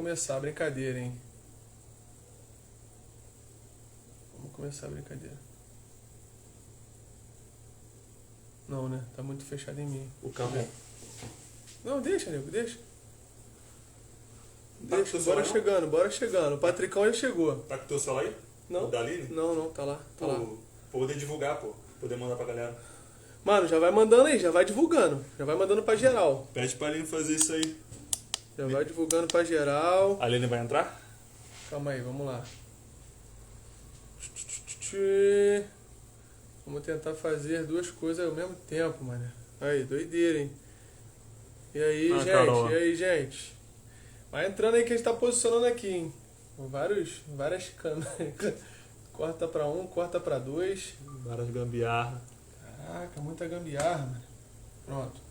começar a brincadeira, hein? Vamos começar a brincadeira. Não, né? Tá muito fechado em mim. O carro. Não, deixa, nego, deixa. Tá Deixa, com teu bora celular, chegando, bora chegando. O Patricão já chegou. Tá com o teu celular aí? Não? O da Aline? Não, tá lá, tá lá. Pô, pra poder divulgar, pô. Poder mandar pra galera. Mano, já vai mandando aí, já vai divulgando. Já vai mandando pra geral. Pede pra Aline fazer isso aí. Já vai divulgando pra geral. A Aline vai entrar? Calma aí, vamos lá. Vamos tentar fazer duas coisas ao mesmo tempo, mano. Aí, doideira, hein? E aí, gente? Carol. E aí, gente? Vai entrando aí que a gente tá posicionando aqui, hein? Várias câmeras. Corta pra um, corta pra dois. Várias gambiarra. Caraca, muita gambiarra, mano. Pronto.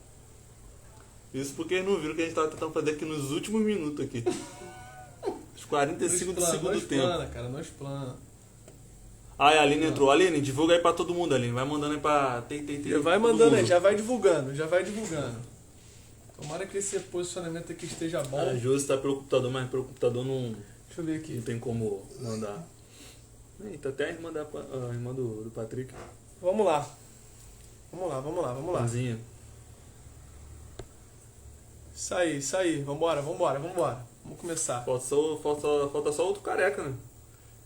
Isso porque eles não viram o que a gente tava tentando fazer aqui nos últimos minutos aqui. Os 45 do segundo tempo. Explana, cara, não explana. Aí a Aline entrou. Aline, divulga aí pra todo mundo, Aline. Vai mandando aí pra... Já vai mandando aí, já vai divulgando, já vai divulgando. Tomara que esse posicionamento aqui esteja bom. A Josi tá pelo computador, mas pelo computador não Deixa eu ver aqui. tem como mandar. Eita, até a irmã, a irmã do Patrick. Vamos lá. Vamos lá. Irmãzinha. Isso aí. Vambora. Vamos começar. Falta só outro careca, né?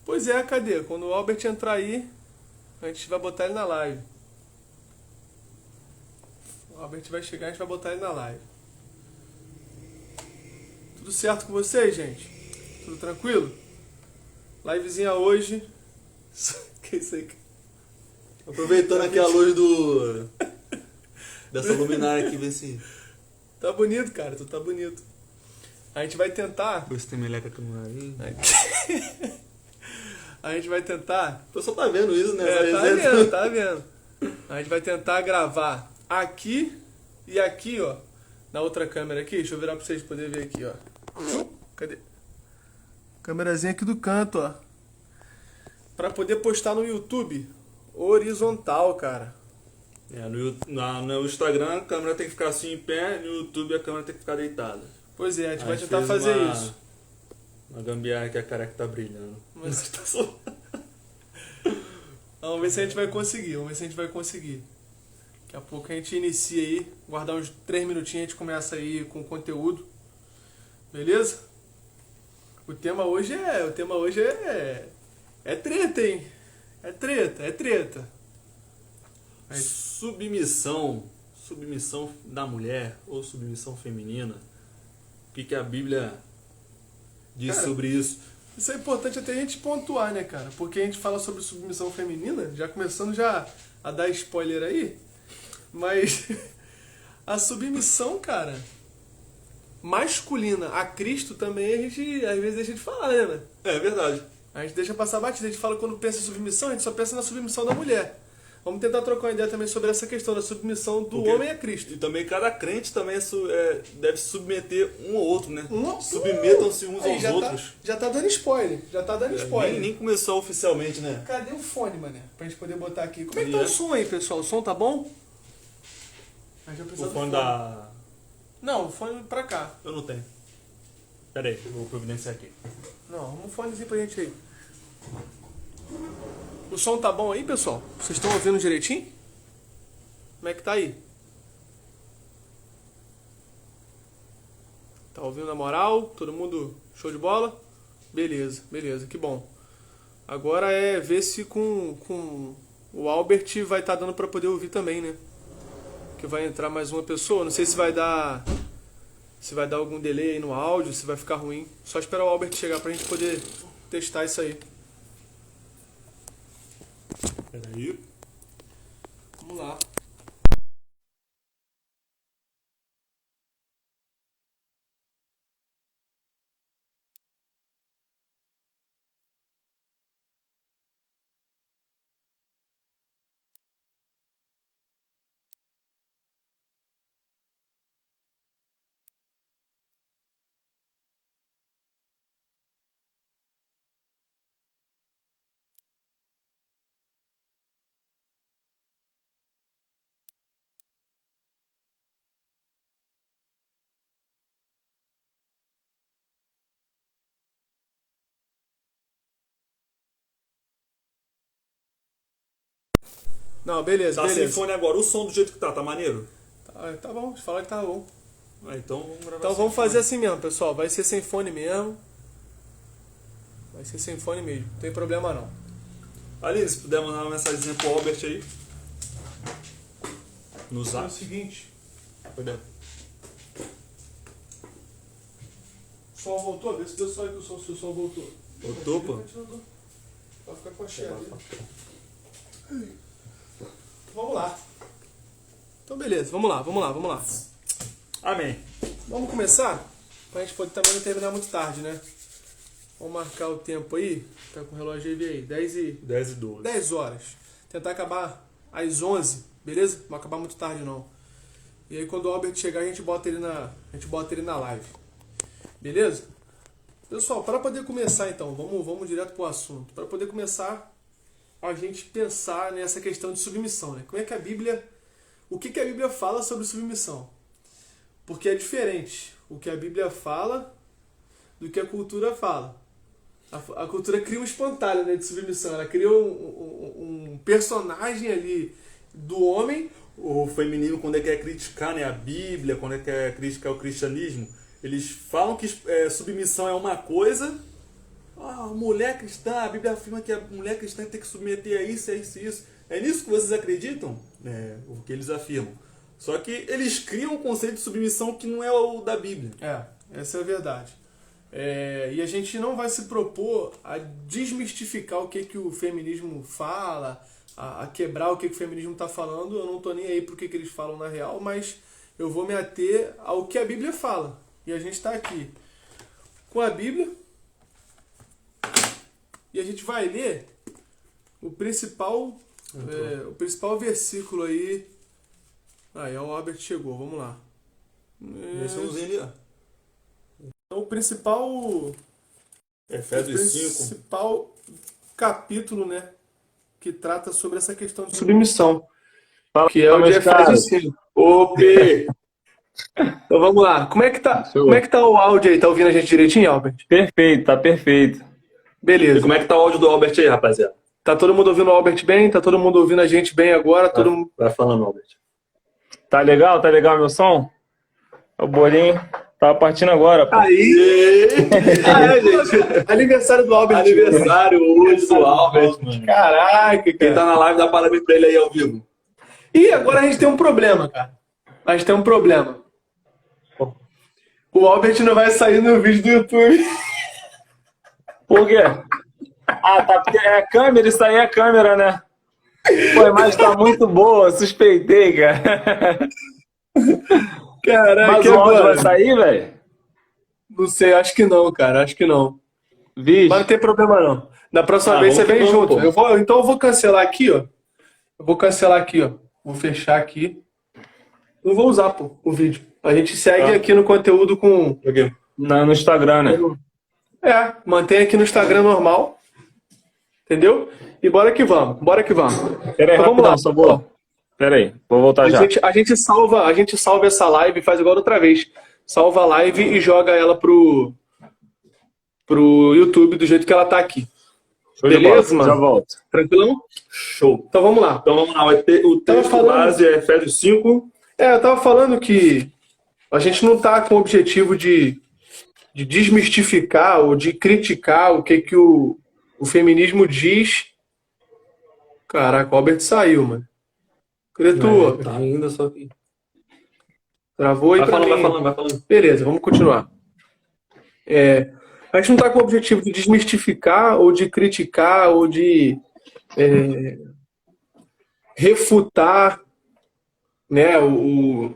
Pois é, cadê? Quando o Albert entrar aí, a gente vai botar ele na live. O Albert vai chegar, a gente vai botar ele na live. Tudo certo com vocês, gente? Tudo tranquilo? Livezinha hoje. Que isso aí? Aproveitando aqui a luz dessa luminária aqui, vê se... Tá bonito, cara. Tu tá bonito. A gente vai tentar... Vê se tem meleca aqui no nariz. A gente vai tentar... O pessoal tá vendo isso, né? Tá vendo. A gente vai tentar gravar aqui e aqui, ó. Na outra câmera aqui. Deixa eu virar pra vocês poderem ver aqui, ó. Cadê? Câmerazinha aqui do canto, ó. Pra poder postar no YouTube horizontal, cara. No Instagram a câmera tem que ficar assim em pé, no YouTube a câmera tem que ficar deitada. Pois é, a gente vai gente tentar fez fazer isso. Uma gambiarra que a careca tá brilhando. Mas tá só... Vamos ver se a gente vai conseguir, Daqui a pouco a gente inicia aí, guardar uns 3 minutinhos, a gente começa aí com o conteúdo. Beleza? O tema hoje é treta, hein? É treta. Submissão da mulher ou submissão feminina. O que a Bíblia diz Cara, sobre isso? Isso é importante até a gente pontuar, né, cara? Porque a gente fala sobre submissão feminina, já começando já a dar spoiler aí, mas a submissão, cara, masculina a Cristo também a gente às vezes deixa de falar, né, velho? É verdade. A gente deixa passar batida, a gente fala quando pensa em submissão, a gente só pensa na submissão da mulher. Vamos tentar trocar uma ideia também sobre essa questão da submissão do homem a Cristo. E também cada crente também deve se submeter um ao outro, né? Submetam-se uns Aí, aos outros. Já tá dando spoiler. Nem começou oficialmente, né? Cadê o fone, mané? Pra gente poder botar aqui. Como é que tá o som aí, pessoal? O som tá bom? A gente vai precisar O do fone da... Não, o fone pra cá. Eu não tenho. Pera aí, eu vou providenciar aqui. Não, arruma um fonezinho pra gente aí. O som tá bom aí, pessoal? Vocês estão ouvindo direitinho? Como é que tá aí? Tá ouvindo na moral? Todo mundo show de bola? Beleza, que bom. Agora é ver se com o Albert vai estar dando pra poder ouvir também, né? Que vai entrar mais uma pessoa. Não sei se vai dar algum delay aí no áudio, se vai ficar ruim. Só esperar o Albert chegar pra gente poder testar isso aí. Peraí. Vamos lá. Não, beleza, Tá sem beleza. fone agora. O som do jeito que tá maneiro? Tá bom, fala que tá bom. Então vamos gravar Então sem vamos fone. fazer assim mesmo, pessoal. Vai ser sem fone mesmo. Vai ser sem fone mesmo. Não tem problema não. Aline, se puder mandar uma mensagenzinha pro Albert aí. No É o zap. seguinte, Foi bem. o som voltou? Vê se deu só que se o som voltou. Voltou, pô? Vai ficar com a cheia dele. Vamos lá. Então beleza, vamos lá. Amém. Vamos começar? Pra gente poder também não terminar muito tarde, né? Vamos marcar o tempo aí. Tá com o relógio aí, 10 e 12. 10 horas. Tentar acabar às 11, beleza? Não vai acabar muito tarde não. E aí quando o Albert chegar a gente bota ele na live. Beleza? Pessoal, para poder começar então, vamos direto pro assunto. Para poder começar a gente pensar nessa questão de submissão, né? Como é que a Bíblia, o que a Bíblia fala sobre submissão? Porque é diferente o que a Bíblia fala do que a cultura fala. A cultura cria um espantalho, né, de submissão. Ela cria um personagem ali do homem. O feminismo, quando ele quer criticar, né, a Bíblia, quando ele quer criticar o cristianismo, eles falam que submissão é uma coisa. A mulher cristã, a Bíblia afirma que a mulher cristã tem que submeter a isso, a isso e isso. É nisso que vocês acreditam? É o que eles afirmam. Só que eles criam um conceito de submissão que não é o da Bíblia. Essa é a verdade. E a gente não vai se propor a desmistificar o que o feminismo fala, a quebrar o que o feminismo está falando. Eu não estou nem aí para o que eles falam na real, mas eu vou me ater ao que a Bíblia fala. E a gente está aqui com a Bíblia e a gente vai ler o principal versículo aí. Aí, o Albert chegou, vamos lá. Esse ali, ó. Então, o principal Efésios 5. principal capítulo, né, que trata sobre essa questão de submissão, que é o de Efésios 5. OP! Então vamos lá. Como é que tá o áudio aí? Tá ouvindo a gente direitinho, Albert? Perfeito, tá perfeito. E Beleza. como é que tá o áudio do Albert aí, rapaziada? Tá todo mundo ouvindo o Albert bem? Tá todo mundo ouvindo a gente bem agora? Todo mundo... Vai falando, Albert. Tá legal? Tá legal meu som? O bolinho tava partindo agora, pô. Aí! Gente. Aniversário do Albert. Aniversário hoje do Albert, mano. Caraca, Quem cara. tá na live, dá parabéns pra ele aí ao vivo. E agora a gente tem um problema, cara. A gente tem um problema. O Albert não vai sair no vídeo do YouTube. Por quê? Ah, tá, porque é a câmera, isso aí é a câmera, né? Pô, a imagem tá muito boa, suspeitei, cara. Caraca, Mas o áudio vai sair, velho? Não sei, acho que não, cara. Acho que não. Vixe. Mas não tem problema, não. Da próxima vez você vamos que vem vamos, junto. pô. Então eu vou cancelar aqui, ó. Vou fechar aqui. Não vou usar, pô, o vídeo. A gente segue aqui no conteúdo com... No Instagram, né? Mantém aqui no Instagram normal. Entendeu? E bora que vamos. Pera aí, Então, vamos rapidão, lá. só vou... Pera aí, vou voltar já. A gente salva essa live e faz igual da outra vez. Salva a live e joga ela pro YouTube do jeito que ela tá aqui. Show de Beleza, bola, mano? já volto. Tranquilão? Show. Então vamos lá. Então vamos lá, vai ter o texto falando- base é Efésios 5. Eu tava falando que a gente não tá com o objetivo de desmistificar ou de criticar o que o feminismo diz. Caraca, o Albert saiu, mano. Cretou. Tá ainda, só que... Travou aí Vai pra falando, mim. vai falando. Beleza, vamos continuar. A gente não está com o objetivo de desmistificar ou de criticar ou de refutar, né, o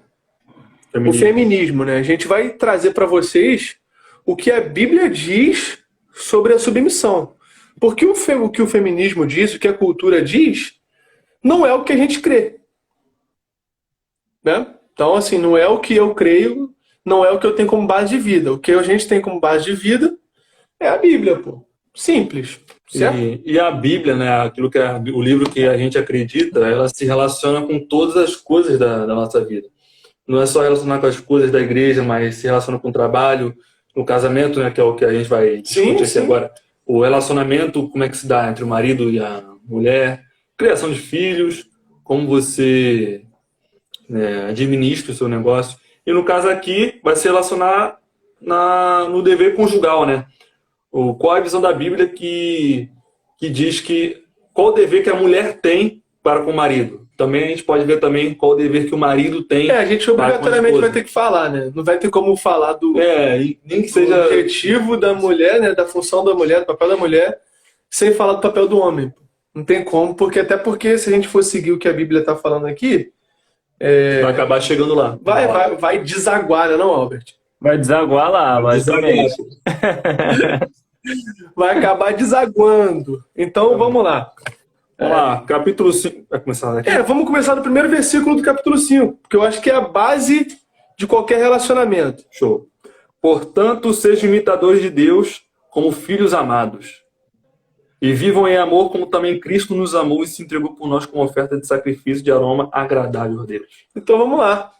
feminismo, né? A gente vai trazer para vocês o que a Bíblia diz sobre a submissão. Porque o que o feminismo diz, o que a cultura diz, não é o que a gente crê. Né? Então, assim, não é o que eu creio, não é o que eu tenho como base de vida. O que a gente tem como base de vida é a Bíblia, pô. Simples. Certo? E a Bíblia, né, aquilo que é o livro que a gente acredita, ela se relaciona com todas as coisas da nossa vida. Não é só relacionar com as coisas da igreja, mas se relaciona com o trabalho, no casamento, né, que é o que a gente vai discutir aqui sim. agora. O relacionamento, como é que se dá entre o marido e a mulher, criação de filhos, como você administra o seu negócio. E no caso aqui, vai se relacionar no dever conjugal, né? Qual a visão da Bíblia que diz que qual o dever que a mulher tem para com o marido. Também a gente pode ver também qual o dever que o marido tem. A gente obrigatoriamente vai ter que falar, né? Não vai ter como falar nem que seja do objetivo da mulher, né? Da função da mulher, do papel da mulher, sem falar do papel do homem. Não tem como, até porque se a gente for seguir o que a Bíblia está falando aqui, vai acabar chegando lá. Vai desaguar, né, não, Albert? Vai desaguar lá, basicamente. Vai acabar desaguando. Então, vamos lá. Vamos lá, capítulo 5. Vai começar daqui? Vamos começar no primeiro versículo do capítulo 5, porque eu acho que é a base de qualquer relacionamento. Show. Portanto, sejam imitadores de Deus como filhos amados. E vivam em amor como também Cristo nos amou e se entregou por nós como oferta de sacrifício de aroma agradável a Deus. Então vamos lá.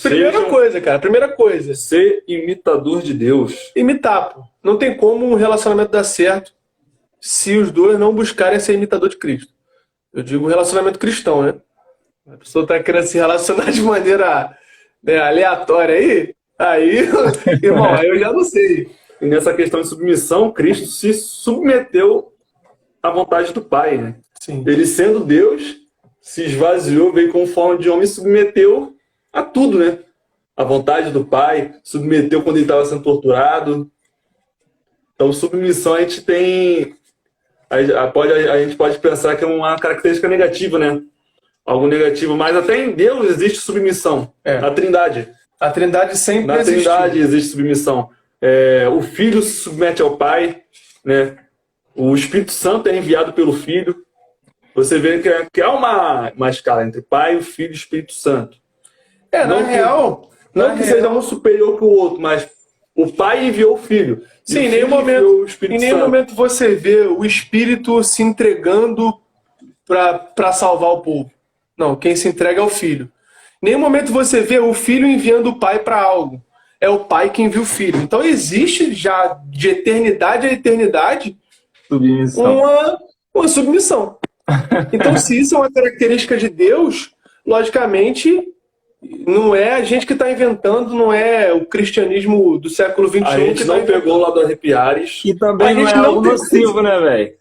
Primeira coisa. Ser imitador de Deus. Imitar, pô. Não tem como um relacionamento dar certo se os dois não buscarem ser imitador de Cristo. Eu digo relacionamento cristão, né? A pessoa está querendo se relacionar de maneira aleatória aí, irmão, aí eu já não sei. E nessa questão de submissão, Cristo se submeteu à vontade do Pai, né? Sim. Ele, sendo Deus, se esvaziou, veio com forma de homem e submeteu a tudo, né? A vontade do Pai, submeteu quando ele estava sendo torturado. Então, submissão a gente tem... A gente pode pensar que é uma característica negativa, né? Algo negativo, mas até em Deus existe submissão. Na Trindade. A Trindade sempre existiu. Na Trindade existe submissão. O Filho se submete ao Pai, né? O Espírito Santo é enviado pelo Filho. Você vê que há uma escala entre Pai, o Filho e o Espírito Santo. Não que seja um superior que o outro, mas o Pai enviou o Filho. Sim, em nenhum momento você vê o Espírito se entregando para salvar o povo. Não, quem se entrega é o Filho. Em nenhum momento você vê o Filho enviando o Pai para algo. É o Pai que envia o Filho. Então existe já de eternidade a eternidade uma submissão. Então, se isso é uma característica de Deus, logicamente... Não é a gente que está inventando, não é o cristianismo do século XXI. A gente não pegou lá do Arrepiares. E também não é algo nocivo, né, velho?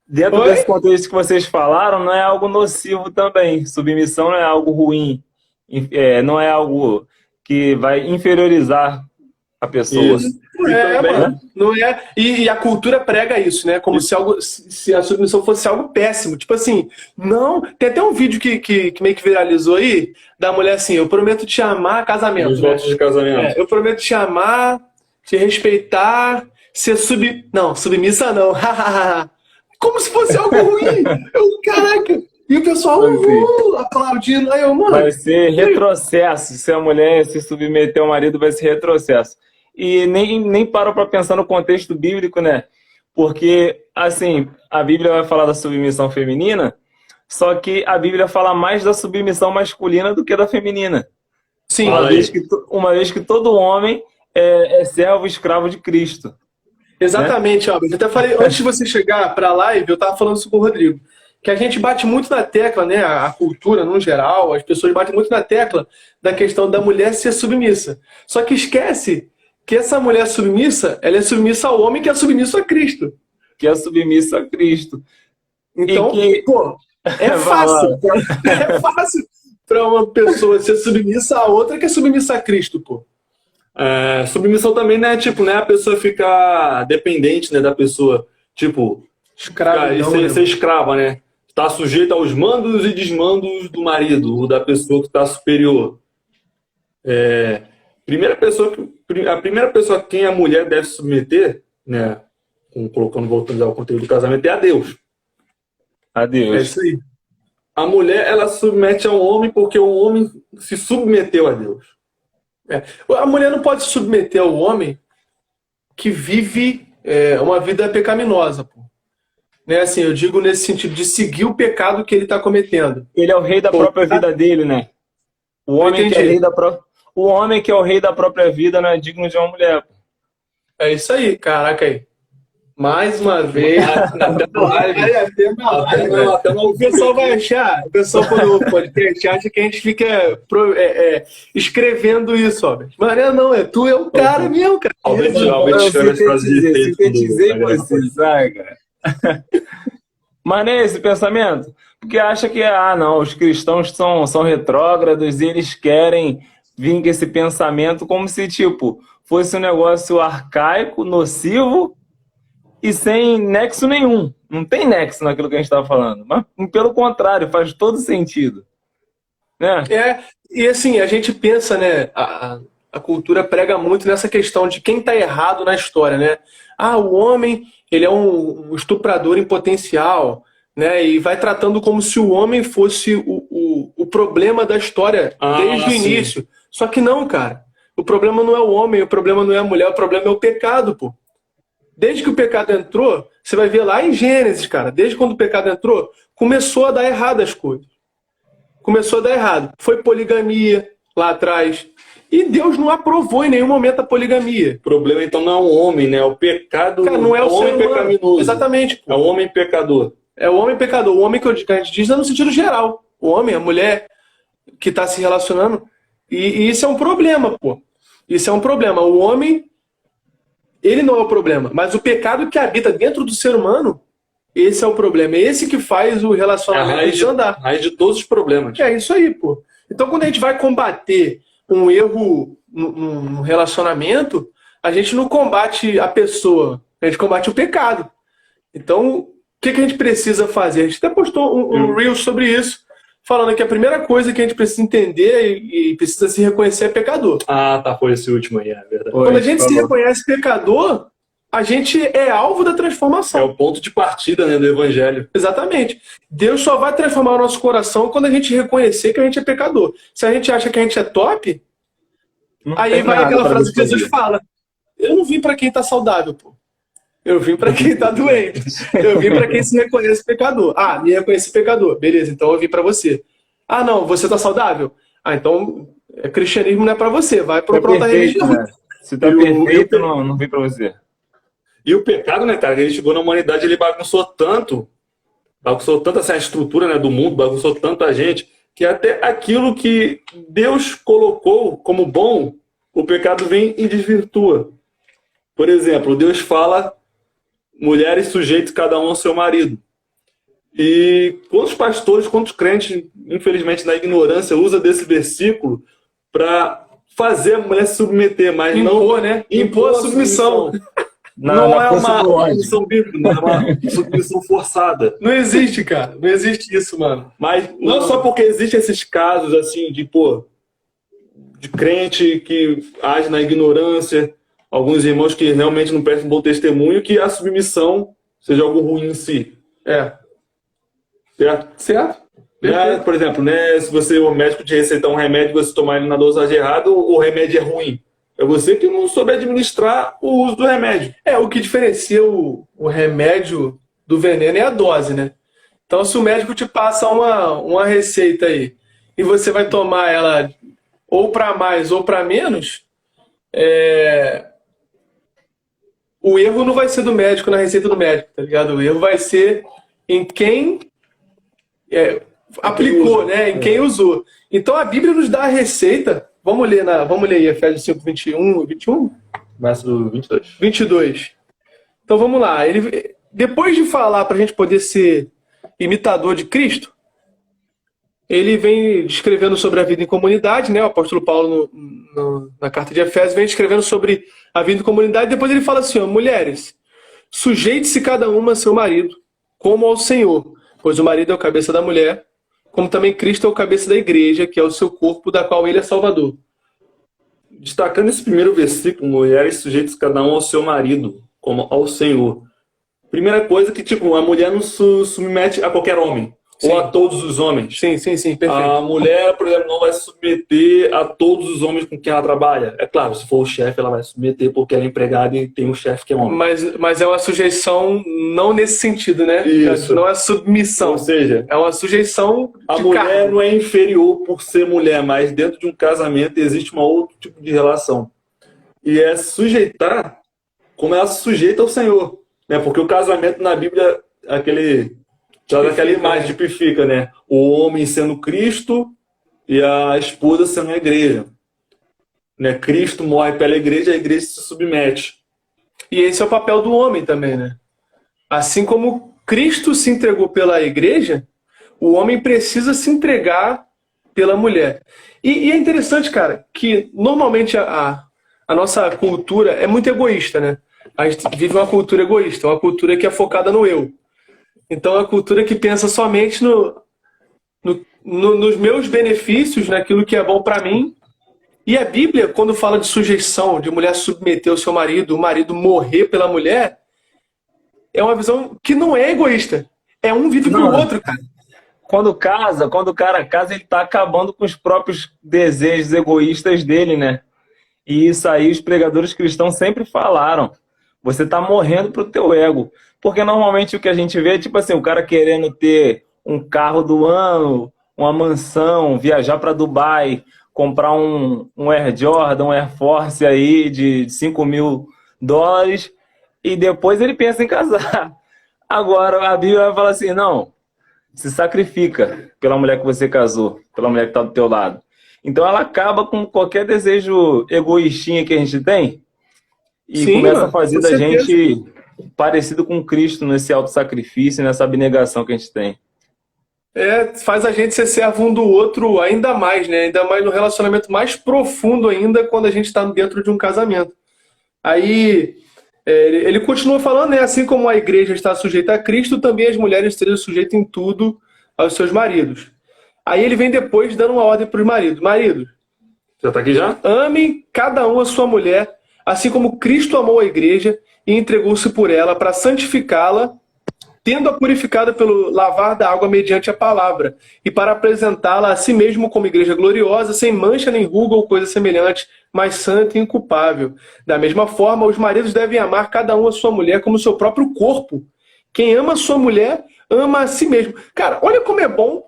Dentro desse contexto que vocês falaram, não é algo nocivo também. Submissão não é algo ruim. Não é algo que vai inferiorizar a pessoa. Não é. E a cultura prega isso, né? Como se a submissão fosse algo péssimo. Tipo assim, não. Tem até um vídeo que meio que viralizou aí, da mulher assim: eu prometo te amar, casamento. Os votos de casamento. Eu prometo te amar, te respeitar, ser submissa não. Como se fosse algo ruim. Caraca. E o pessoal aplaudindo. Aí mano. Vai ser retrocesso. Se a mulher se submeter ao marido, vai ser retrocesso. E nem parou para pensar no contexto bíblico, né? Porque, assim, a Bíblia vai falar da submissão feminina, só que a Bíblia fala mais da submissão masculina do que da feminina. Sim. Uma vez que todo homem é servo e escravo de Cristo. Exatamente, né? Eu até falei, antes de você chegar para a live, eu estava falando isso com o Rodrigo, que a gente bate muito na tecla, né? A cultura, no geral, as pessoas batem muito na tecla da questão da mulher ser submissa. Só que esquece que essa mulher submissa, ela é submissa ao homem que é submisso a Cristo. Que é submissa a Cristo. Então, é fácil. É fácil para uma pessoa ser submissa a outra que é submissa a Cristo, pô. Submissão também, né? Tipo, né? A pessoa fica dependente, né, da pessoa. Tipo, ser escrava, né? Está sujeita aos mandos e desmandos do marido, ou da pessoa que está superior. A primeira pessoa a quem a mulher deve se submeter, né, voltando ao conteúdo do casamento, é a Deus. A Deus. É isso aí. A mulher, ela submete ao homem porque o homem se submeteu a Deus. A mulher não pode se submeter ao homem que vive uma vida pecaminosa, pô. Né, assim, eu digo nesse sentido de seguir o pecado que ele está cometendo. Ele é o rei da própria vida dele, né? O homem que é rei da própria... O homem que é o rei da própria vida não é digno de uma mulher. É isso aí, caraca aí. Mais uma vez. Até na live. Até O pessoal vai achar, o pessoal quando o podcast acha que a gente fica escrevendo isso, ó. Mas não, tu é o cara mesmo, cara. Albert escreve as frases de efeito Sintetizei do- você, sabe, cara? Mas não é esse pensamento? Porque acha que, não, os cristãos são retrógrados e eles querem vir com esse pensamento como se, tipo, fosse um negócio arcaico, nocivo e sem nexo nenhum. Não tem nexo naquilo que a gente estava falando. Mas, pelo contrário, faz todo sentido. Né? E assim, a gente pensa, né? A cultura prega muito nessa questão de quem está errado na história, né? O homem, ele é um estuprador em potencial, né? E vai tratando como se o homem fosse o problema da história desde o início. Só que não, cara. O problema não é o homem, o problema não é a mulher, o problema é o pecado, pô. Desde que o pecado entrou, você vai ver lá em Gênesis, cara, desde quando o pecado entrou, começou a dar errado as coisas. Começou a dar errado. Foi poligamia lá atrás. E Deus não aprovou em nenhum momento a poligamia. O problema, então, não é o homem, né? É o pecado. Cara, não é o homem ser humano. pecaminoso. Exatamente. Pô. É o homem pecador. É o homem pecador. O homem que a gente diz é no sentido geral. O homem, a mulher que está se relacionando. E isso é um problema, pô. Isso é um problema. O homem, ele não é o problema. Mas o pecado que habita dentro do ser humano, esse é o problema. É esse que faz o relacionamento andar. A raiz de todos os problemas. É isso aí, pô. Então, quando a gente vai combater um erro no relacionamento, a gente não combate a pessoa, a gente combate o pecado. Então, o que a gente precisa fazer? A gente até postou um reel sobre isso, falando que a primeira coisa que a gente precisa entender e precisa se reconhecer é pecador. Foi esse último aí, é verdade. Quando a gente se reconhece pecador, a gente é alvo da transformação. É o ponto de partida, né, do evangelho. Exatamente. Deus só vai transformar o nosso coração quando a gente reconhecer que a gente é pecador. Se a gente acha que a gente é top, aí vai aquela frase que Jesus fala: eu não vim para quem está saudável, pô. Eu vim para quem está doente. Eu vim para quem se reconhece pecador. Me reconhece pecador. Beleza, então eu vim para você. Não, você está saudável? Então cristianismo não é para você. Vai para outra religião. Né? Se tá perfeito, não vem para você. E o pecado, né, cara, ele chegou na humanidade, ele bagunçou tanto essa estrutura, né, do mundo, bagunçou tanto a gente, que até aquilo que Deus colocou como bom, o pecado vem e desvirtua. Por exemplo, Deus fala: mulheres sujeitos cada um ao seu marido. E quantos pastores, quantos crentes, infelizmente na ignorância, usa desse versículo para fazer a mulher se submeter, mas impor, né? Impor a submissão. Não é uma submissão bíblica, não é uma submissão forçada. Não existe, cara. Não existe isso, mano. Mas não só porque existem esses casos assim de crente que age na ignorância, alguns irmãos que realmente não prestam bom testemunho, que a submissão seja algo ruim em si. Certo? Por exemplo, né, se o médico te receitar um remédio e você tomar ele na dosagem errada, o remédio é ruim. É você que não soube administrar o uso do remédio. O que diferencia o remédio do veneno é a dose, né? Então, se o médico te passa uma receita aí e você vai tomar ela ou para mais ou para menos, o erro não vai ser do médico na receita do médico, tá ligado? O erro vai ser em quem aplicou, né? Em quem usou. Então, a Bíblia nos dá a receita. Vamos ler aí, Efésios 5, 21? Verso 22. 22. Então vamos lá. Ele, depois de falar para a gente poder ser imitador de Cristo, ele vem descrevendo sobre a vida em comunidade, né? O apóstolo Paulo, na carta de Efésios, vem descrevendo sobre a vida em comunidade. Depois ele fala assim: mulheres, sujeite-se cada uma a seu marido, como ao Senhor, pois o marido é o cabeça da mulher, como também Cristo é o cabeça da igreja, que é o seu corpo, da qual ele é salvador. Destacando esse primeiro versículo: mulheres sujeitas cada um ao seu marido, como ao Senhor. Primeira coisa que, a mulher não se submete a qualquer homem. Sim. Ou a todos os homens. Sim, perfeito. A mulher, por exemplo, não vai se submeter a todos os homens com quem ela trabalha. É claro, se for o chefe, ela vai se submeter porque ela é empregada e tem um chefe que é homem. Mas é uma sujeição não nesse sentido, né? Isso. Não é submissão. Ou seja, é uma sujeição a de mulher cargo. não é inferior por ser mulher, mas dentro de um casamento existe um outro tipo de relação. E é sujeitar como ela se sujeita ao Senhor. né? Porque o casamento na Bíblia, aquela imagem tipifica, né? O homem sendo Cristo e a esposa sendo a igreja. Né? Cristo morre pela igreja, a igreja se submete. E esse é o papel do homem também, né? Assim como Cristo se entregou pela igreja, o homem precisa se entregar pela mulher. E é interessante, cara, que normalmente a nossa cultura é muito egoísta, né? A gente vive uma cultura egoísta, uma cultura que é focada no eu. Então, é uma cultura que pensa somente nos meus benefícios, naquilo que é bom para mim. E a Bíblia, quando fala de sujeição, de mulher submeter o seu marido, o marido morrer pela mulher, é uma visão que não é egoísta. É um vive pro outro, cara. Quando o cara casa, ele tá acabando com os próprios desejos egoístas dele, né? E isso aí os pregadores cristãos sempre falaram. Você tá morrendo pro teu ego. Porque normalmente o que a gente vê é tipo assim, o cara querendo ter um carro do ano, uma mansão, viajar para Dubai, comprar um Air Jordan, um Air Force aí de $5.000 e depois ele pensa em casar. Agora a Bíblia vai falar assim, não, se sacrifica pela mulher que você casou, pela mulher que está do teu lado. Então ela acaba com qualquer desejo egoístinha que a gente tem e Sim, começa mano, a fazer com da certeza. gente parecido com Cristo nesse autossacrifício, nessa abnegação que a gente tem. Faz a gente ser servo um do outro ainda mais, né? Ainda mais no relacionamento mais profundo ainda quando a gente está dentro de um casamento. Aí ele continua falando, né? Assim como a igreja está sujeita a Cristo, também as mulheres estejam sujeitas em tudo aos seus maridos. Aí ele vem depois dando uma ordem para os maridos. Maridos, Já tá aqui já? amem cada um a sua mulher, assim como Cristo amou a igreja e entregou-se por ela para santificá-la, tendo-a purificada pelo lavar da água mediante a palavra, e para apresentá-la a si mesmo como igreja gloriosa, sem mancha nem ruga ou coisa semelhante, mas santa e inculpável. Da mesma forma, os maridos devem amar cada um a sua mulher como seu próprio corpo. Quem ama a sua mulher, ama a si mesmo. Cara, olha como é bom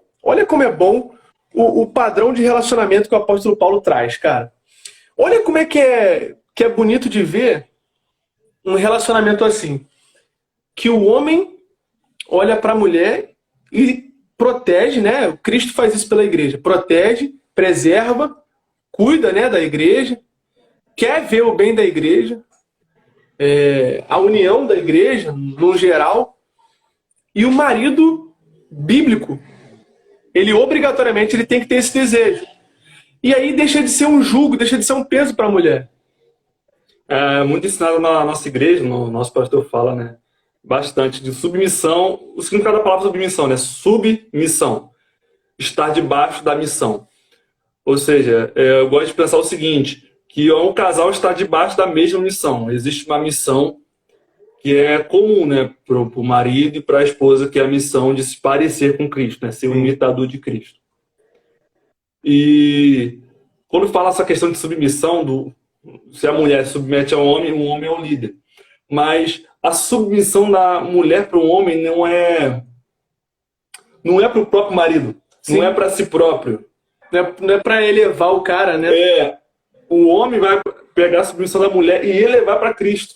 o padrão de relacionamento que o apóstolo Paulo traz, cara. Olha como é que é bonito de ver um relacionamento assim. Que o homem olha para a mulher e protege, né? O Cristo faz isso pela igreja. Protege, preserva, cuida, né, da igreja, quer ver o bem da igreja, a união da igreja, no geral. E o marido bíblico, ele obrigatoriamente ele tem que ter esse desejo. E aí deixa de ser um jugo, deixa de ser um peso para a mulher. É muito ensinado na nossa igreja, no nosso pastor fala, né? Bastante de submissão. O significado da palavra submissão, né? Submissão. Estar debaixo da missão. Ou seja, eu gosto de pensar o seguinte, que um casal está debaixo da mesma missão. Existe uma missão que é comum, né? Para o marido e para a esposa, que é a missão de se parecer com Cristo, né? Ser um imitador de Cristo. E quando fala essa questão de submissão, se a mulher submete ao homem, o homem é o líder. Mas a submissão da mulher para o homem não é para o próprio marido. Sim. Não é para si próprio. Não é para elevar o cara, né? O homem vai pegar a submissão da mulher e elevar para Cristo.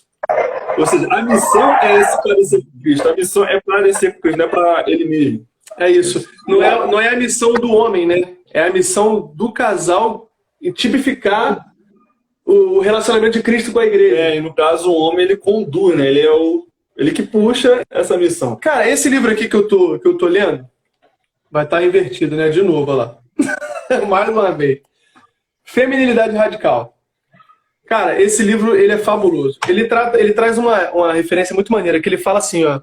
Ou seja, a missão é se parecer com Cristo. A missão é parecer com Cristo, não é para ele mesmo. É isso. Não é a missão do homem, né? É a missão do casal e tipificar o relacionamento de Cristo com a igreja. E no caso, o homem, ele conduz, né? Ele que puxa essa missão. Cara, esse livro aqui que eu tô lendo vai estar invertido, né? De novo, olha lá. Mais uma vez. Feminilidade Radical. Cara, esse livro, ele é fabuloso. Ele traz uma referência muito maneira, que ele fala assim, ó,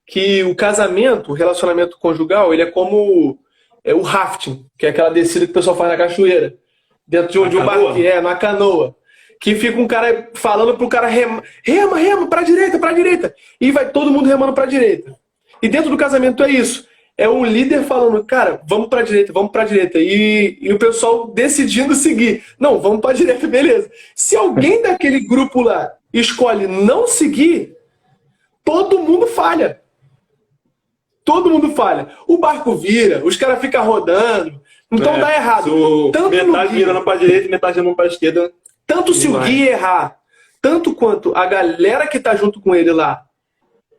que o casamento, o relacionamento conjugal, ele é como o rafting, que é aquela descida que o pessoal faz na cachoeira, dentro de um barco, na canoa. Que fica um cara falando pro cara rema, pra direita, e vai todo mundo remando pra direita. E dentro do casamento é isso. É o líder falando, cara, vamos pra direita. E o pessoal decidindo seguir. Não, vamos pra direita, beleza. Se alguém daquele grupo lá escolhe não seguir, todo mundo falha. Todo mundo falha. O barco vira, os caras ficam rodando. Então dá errado. Tanto metade virando pra direita e metade virando pra esquerda. Tanto se o guia errar, tanto quanto a galera que tá junto com ele lá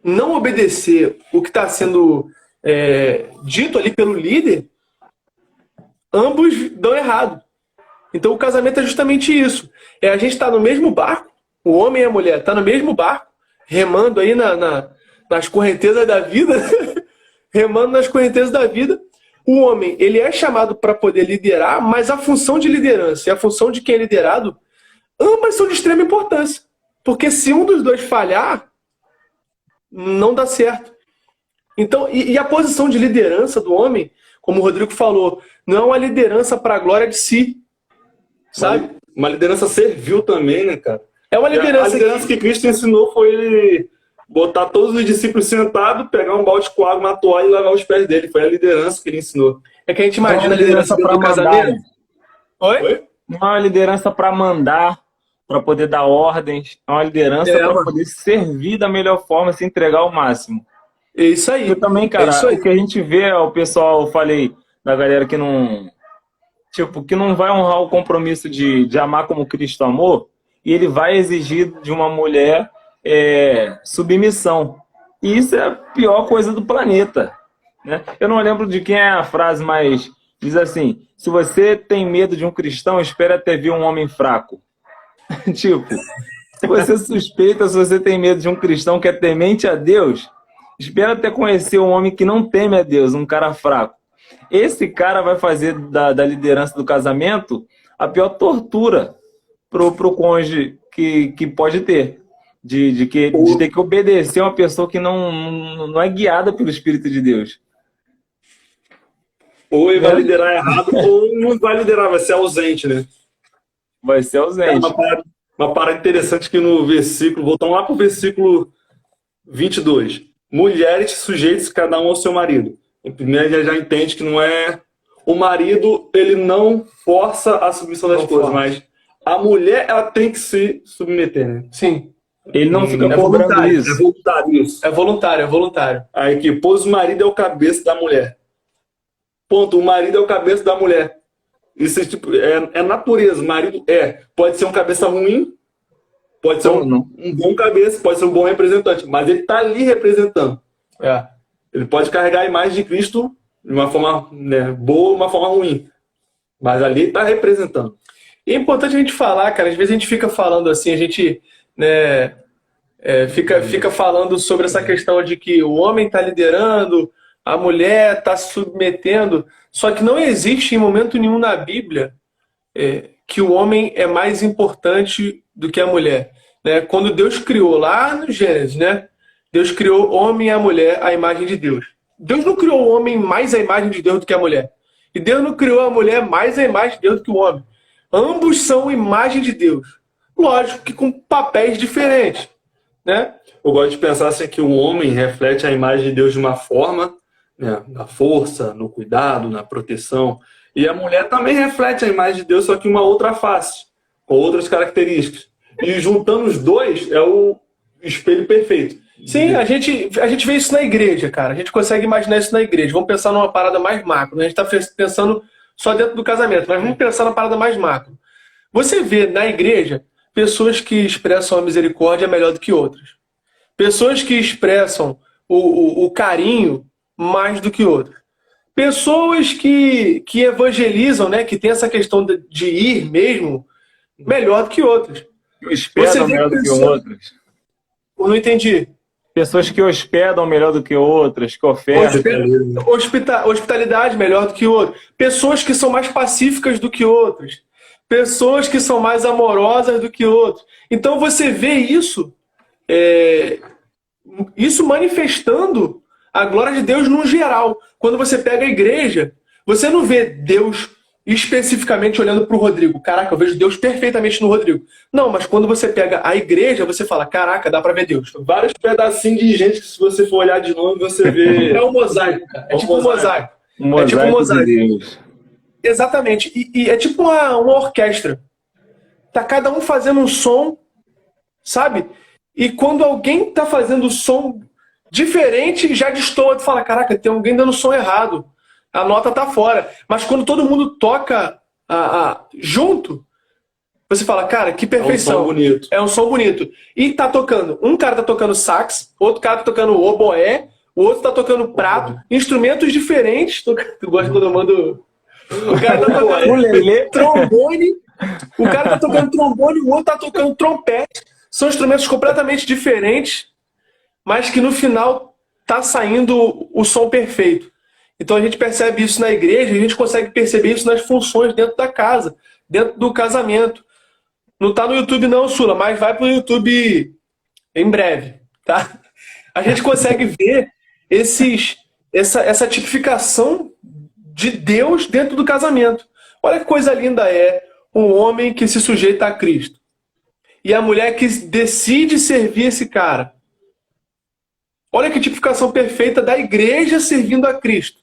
não obedecer o que está sendo dito ali pelo líder, ambos dão errado. Então o casamento é justamente isso. A gente está no mesmo barco, o homem e a mulher estão no mesmo barco, remando aí nas correntezas da vida, remando nas correntezas da vida. O homem, ele é chamado para poder liderar, mas a função de liderança e a função de quem é liderado, ambas são de extrema importância. Porque se um dos dois falhar, não dá certo. Então, e a posição de liderança do homem, como o Rodrigo falou, não é uma liderança para a glória de si, sabe? Uma liderança servil também, né, cara? É uma liderança. A liderança que Cristo ensinou foi ele botar todos os discípulos sentados, pegar um balde com água, uma toalha e lavar os pés dele. Foi a liderança que ele ensinou. É que a gente imagina a liderança para do casamento. Oi? Não é uma liderança para mandar, para poder dar ordens. É uma liderança para poder servir da melhor forma, se entregar ao máximo. É isso aí. Eu também, cara, o que a gente vê é o pessoal, eu falei, da galera que não... Tipo, que não vai honrar o compromisso de amar como Cristo amou, e ele vai exigir de uma mulher submissão. E isso é a pior coisa do planeta, né? Eu não lembro de quem é a frase, mas diz assim: se você tem medo de um cristão, espera até ver um homem fraco. Tipo, se você suspeita, se você tem medo de um cristão que é temente a Deus, espera até conhecer um homem que não teme a Deus, um cara fraco. Esse cara vai fazer da liderança do casamento a pior tortura pro cônjuge que pode ter. De ter que obedecer uma pessoa que não é guiada pelo Espírito de Deus. Ou ele vai liderar errado, ou não vai liderar, vai ser ausente, né? Vai ser ausente. Uma parada interessante que no versículo, voltamos lá para o versículo 22. Mulheres, sujeitem-se cada um ao seu marido. Em primeiro, já entende que não é... O marido, ele não força a submissão da esposa, mas a mulher, ela tem que se submeter, né? Sim. Ele não fica cobrando isso. É voluntário isso. É voluntário. Aí que, pois o marido é o cabeça da mulher. Ponto. O marido é o cabeça da mulher. Isso é, tipo, é natureza. O marido pode ser um cabeça ruim, pode ser um bom cabeça, pode ser um bom representante, mas ele está ali representando. Ele pode carregar a imagem de Cristo de uma forma boa, uma forma ruim, mas ali está representando. E é importante a gente falar, cara, às vezes a gente fica falando assim, a gente fica falando sobre essa questão de que o homem está liderando, a mulher está se submetendo, só que não existe em momento nenhum na Bíblia que o homem é mais importante do que a mulher. Né? Quando Deus criou lá no Gênesis, né? Deus criou o homem e a mulher à imagem de Deus. Deus não criou o homem mais à imagem de Deus do que a mulher. E Deus não criou a mulher mais à imagem de Deus do que o homem. Ambos são imagem de Deus. Lógico que com papéis diferentes. Né? Eu gosto de pensar assim, que o homem reflete a imagem de Deus de uma forma, né, na força, no cuidado, na proteção. E a mulher também reflete a imagem de Deus, só que uma outra face, com outras características. E juntando os dois é o espelho perfeito. Sim, a gente vê isso na igreja, cara. A gente consegue imaginar isso na igreja. Vamos pensar numa parada mais macro. Né? A gente está pensando só dentro do casamento, mas vamos pensar na parada mais macro. Você vê na igreja pessoas que expressam a misericórdia melhor do que outras. Pessoas que expressam o carinho mais do que outras. Pessoas que evangelizam, né? Que tem essa questão de ir mesmo melhor do que outras. Hospedam melhor do que outras. Eu não entendi. Pessoas que hospedam melhor do que outras, que ofertam. Hospitalidade melhor do que outras. Pessoas que são mais pacíficas do que outras. Pessoas que são mais amorosas do que outras. Então você vê isso, isso manifestando a glória de Deus no geral. Quando você pega a igreja, você não vê Deus especificamente olhando para o Rodrigo. Caraca, eu vejo Deus perfeitamente no Rodrigo. Não, mas quando você pega a igreja, você fala, caraca, dá para ver Deus. Vários pedacinhos de gente que, se você for olhar de novo, você vê... É um mosaico, cara. É tipo um mosaico. É tipo um mosaico. Exatamente. E é tipo uma orquestra. Tá cada um fazendo um som, sabe? E quando alguém tá fazendo som diferente, já destoa. Tu fala, caraca, tem alguém dando som errado. A nota tá fora. Mas quando todo mundo toca junto, Você fala, cara, que É um perfeição. som bonito. É um som bonito. E tá tocando, um cara tá tocando sax, outro cara tá tocando oboé, o outro tá tocando prato, instrumentos diferentes. Tu gosta quando eu mando... O cara tá tocando trombone, o cara tá tocando trombone, o outro tá tocando trompete. São instrumentos completamente diferentes, mas que no final tá saindo o som perfeito. Então a gente percebe isso na igreja, a gente consegue perceber isso nas funções dentro da casa, dentro do casamento. Não tá no YouTube não, Sula, mas vai pro YouTube em breve, tá? A gente consegue ver essa tipificação de Deus dentro do casamento. Olha que coisa linda é um homem que se sujeita a Cristo. E a mulher que decide servir esse cara. Olha que tipificação perfeita da igreja servindo a Cristo.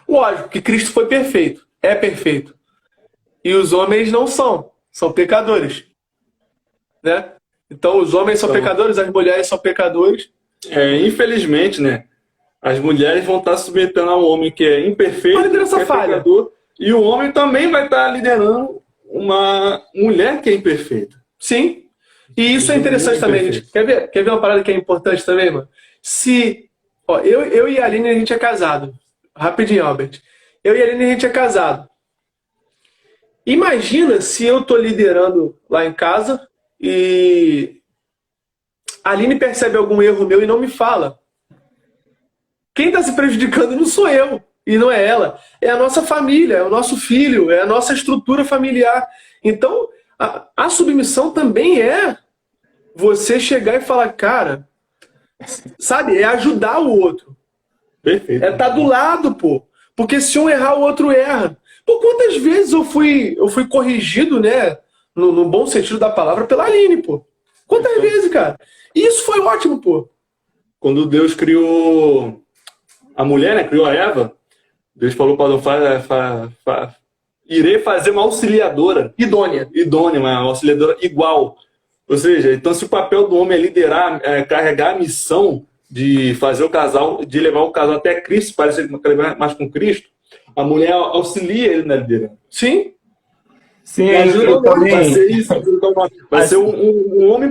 Lógico que Cristo foi perfeito, é perfeito. E os homens não são pecadores. Né? Então os homens são pecadores, as mulheres são pecadores. Infelizmente, né? As mulheres vão estar submetendo a um homem que é imperfeito, Olha essa que é falha. pecador, e o homem também vai estar liderando uma mulher que é imperfeita. Sim. E isso é interessante também, gente. Quer ver uma parada que é importante também, mano? Eu e a Aline, a gente é casado. Rapidinho, Albert. Eu e a Aline, a gente é casado. Imagina se eu tô liderando lá em casa e a Aline percebe algum erro meu e não me fala. Quem está se prejudicando não sou eu e não é ela. É a nossa família, é o nosso filho, é a nossa estrutura familiar. Então, a submissão também é você chegar e falar, cara, sabe? É ajudar o outro. Perfeito. É estar do lado, pô. Porque se um errar, o outro erra. Por quantas vezes eu fui corrigido, né? No bom sentido da palavra, pela Aline, pô. Quantas vezes, cara? E isso foi ótimo, pô. Quando Deus criou a mulher, né? Criou a Eva, Deus falou para Adão, irei fazer uma auxiliadora. Idônea, uma auxiliadora igual. Ou seja, então se o papel do homem é liderar, carregar a missão de fazer o casal, de levar o casal até Cristo, parecer mais com Cristo, a mulher auxilia ele na liderança. sim. Sim, Vai ser isso. Vai ser um homem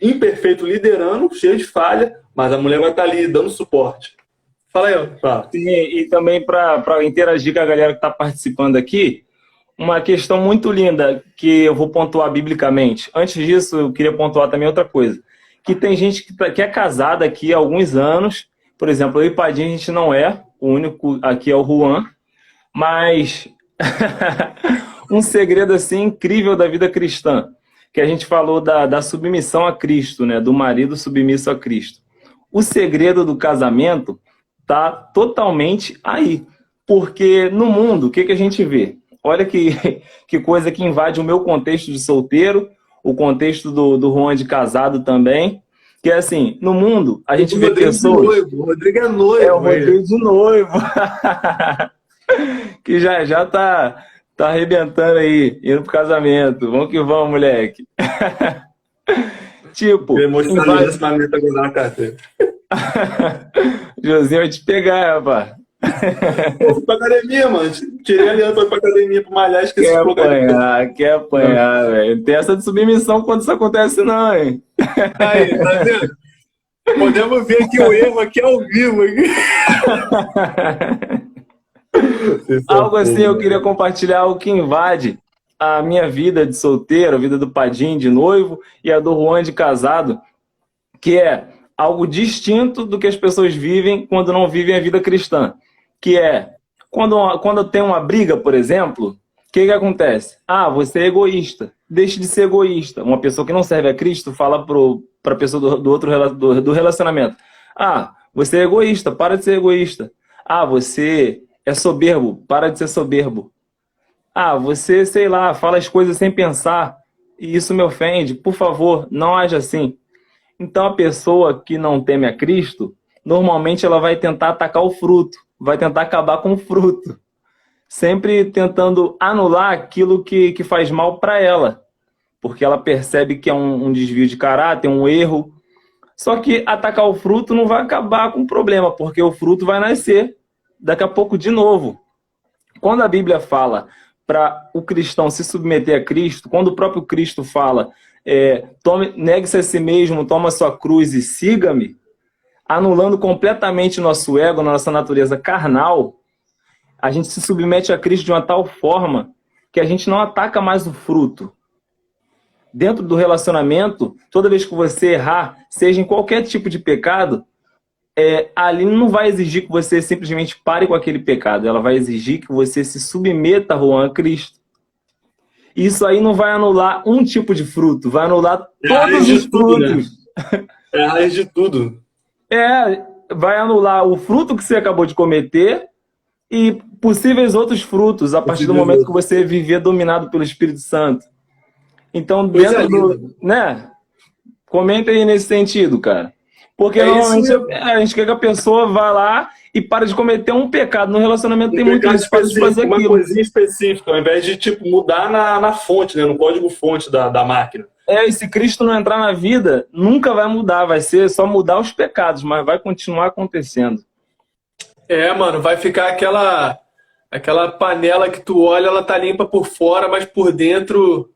imperfeito liderando, cheio de falha, mas a mulher vai estar ali dando suporte. Fala aí, ó. Fala. Sim, e também para interagir com a galera que está participando aqui, uma questão muito linda que eu vou pontuar biblicamente. Antes disso, eu queria pontuar também outra coisa. Que tem gente que é casada aqui há alguns anos. Por exemplo, eu e o Padinho, a gente não é. O único aqui é o Juan. Mas um segredo assim incrível da vida cristã, que a gente falou da submissão a Cristo, né? Do marido submisso a Cristo. O segredo do casamento está totalmente aí. Porque no mundo, o que a gente vê? Olha que coisa que invade o meu contexto de solteiro, o contexto do Juan de casado também. Que é assim, no mundo, a gente vê pessoas... O Rodrigo é noivo. É o Rodrigo de noivo. Que já tá arrebentando aí, indo pro casamento. Vamos que vamos, moleque. Tipo... Demonstrar o relacionamento agora na carteira. Josinho vai te pegar, rapaz. Pô, fui pra academia, mano. Tirei a aliança, fui pra academia pra malhar, esqueci de colocar. Quer apanhar, velho. Não tem essa de submissão quando isso acontece, não, hein? Aí, tá vendo? Podemos ver aqui o erro aqui ao vivo. Algo assim eu queria compartilhar, algo que invade a minha vida de solteiro, a vida do Padim de noivo e a do Juan de casado, que é algo distinto do que as pessoas vivem quando não vivem a vida cristã. Que é, quando tem uma briga, por exemplo, o que acontece? Ah, você é egoísta. Deixe de ser egoísta. Uma pessoa que não serve a Cristo fala para a pessoa do relacionamento. Ah, você é egoísta, para de ser egoísta. Ah, você é soberbo, para de ser soberbo. Ah, você, sei lá, fala as coisas sem pensar e isso me ofende. Por favor, não haja assim. Então a pessoa que não teme a Cristo, normalmente ela vai tentar atacar o fruto, vai tentar acabar com o fruto. Sempre tentando anular aquilo que faz mal para ela. Porque ela percebe que é um desvio de caráter, um erro. Só que atacar o fruto não vai acabar com o problema, porque o fruto vai nascer daqui a pouco de novo. Quando a Bíblia fala para o cristão se submeter a Cristo, quando o próprio Cristo fala, negue-se a si mesmo, toma a sua cruz e siga-me, anulando completamente nosso ego, nossa natureza carnal, a gente se submete a Cristo de uma tal forma que a gente não ataca mais o fruto. Dentro do relacionamento, toda vez que você errar, seja em qualquer tipo de pecado, ali não vai exigir que você simplesmente pare com aquele pecado. Ela vai exigir que você se submeta, Juan, a Cristo. Isso aí não vai anular um tipo de fruto, vai anular todos os frutos. Né? É a raiz de tudo. Vai anular o fruto que você acabou de cometer e possíveis outros frutos a partir do momento que você viver dominado pelo Espírito Santo. Então, dentro do... né? Comenta aí nesse sentido, cara. Porque normalmente a gente quer que a pessoa vá lá e para de cometer um pecado. No relacionamento tem muito isso, de fazer uma aquilo. coisinha específica, ao invés de tipo, mudar na fonte, né? No código-fonte da máquina. E se Cristo não entrar na vida, nunca vai mudar. Vai ser só mudar os pecados, mas vai continuar acontecendo. Mano, vai ficar aquela panela que tu olha, ela tá limpa por fora, mas por dentro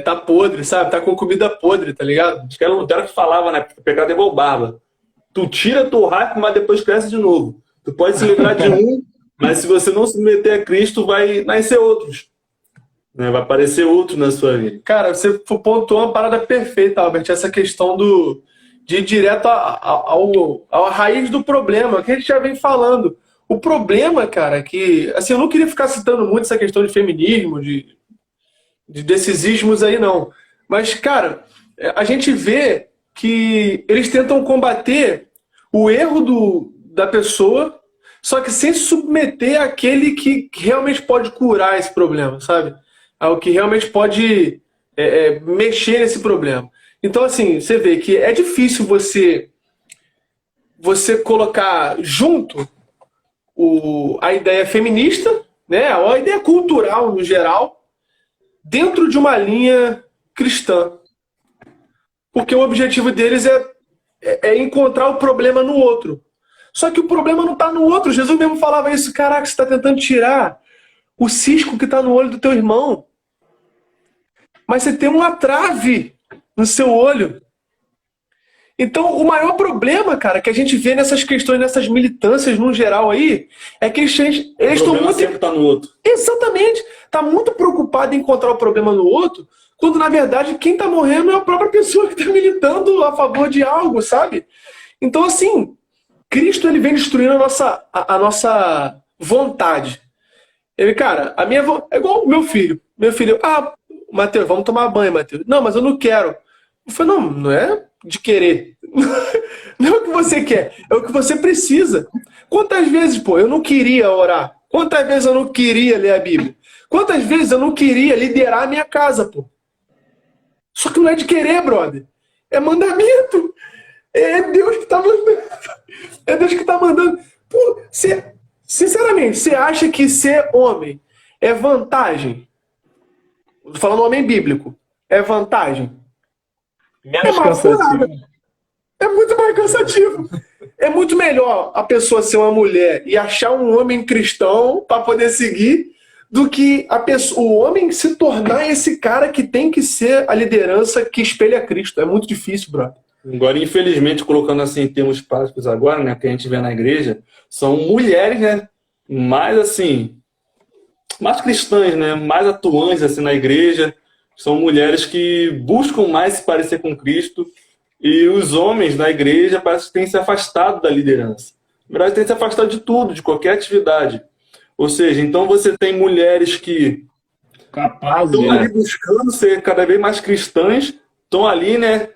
tá podre, sabe? Tá com comida podre, tá ligado? Acho que era o Lutero que falava, né? Pecado é igual barba. Tu tira teu raiva, mas depois cresce de novo. Tu pode se livrar de um, mas se você não se meter a Cristo, vai nascer outros. Né? Vai aparecer outros na sua vida. Cara, você pontuou uma parada perfeita, Albert. Essa questão de ir direto à raiz do problema, que a gente já vem falando. O problema, cara, que... Assim, eu não queria ficar citando muito essa questão de feminismo, de desses ismos aí, não. Mas, cara, a gente vê que eles tentam combater o erro da pessoa, só que sem se submeter àquele que realmente pode curar esse problema, sabe? Ao que realmente pode mexer nesse problema. Então, assim, você vê que é difícil você colocar junto a ideia feminista, né, a ideia cultural no geral, dentro de uma linha cristã. Porque o objetivo deles é encontrar o problema no outro. Só que o problema não está no outro. Jesus mesmo falava isso. Caraca, você está tentando tirar o cisco que está no olho do teu irmão. Mas você tem uma trave no seu olho. Então, o maior problema, cara, que a gente vê nessas questões, nessas militâncias no geral aí, é que eles estão muito... sempre tá no outro. Exatamente. Tá muito preocupado em encontrar o problema no outro, quando, na verdade, quem tá morrendo é a própria pessoa que tá militando a favor de algo, sabe? Então, assim, Cristo, ele vem destruindo a nossa vontade. Ele, cara, é igual o meu filho. Meu filho, Mateus, vamos tomar banho, Mateus. Não, mas eu não quero. Eu falei, não é de querer. Não é o que você quer, é o que você precisa. Quantas vezes, eu não queria orar? Quantas vezes eu não queria ler a Bíblia? Quantas vezes eu não queria liderar a minha casa, Só que não é de querer, brother. É mandamento. É Deus que tá mandando. É Deus que tá mandando. Sinceramente, você acha que ser homem é vantagem? Tô falando homem bíblico. É vantagem? Menos cansativo. É muito mais cansativo. É muito melhor a pessoa ser uma mulher e achar um homem cristão para poder seguir do que o homem se tornar esse cara que tem que ser a liderança que espelha Cristo. É muito difícil, brother. Agora, infelizmente, colocando assim em termos práticos agora, né, que a gente vê na igreja, são mulheres, né, mais cristãs, né, mais atuantes assim na igreja. São mulheres que buscam mais se parecer com Cristo, e os homens na igreja parece que têm se afastado da liderança. Na verdade, têm se afastado de tudo, de qualquer atividade. Ou seja, então você tem mulheres que estão ali buscando ser cada vez mais cristãs, estão ali, né,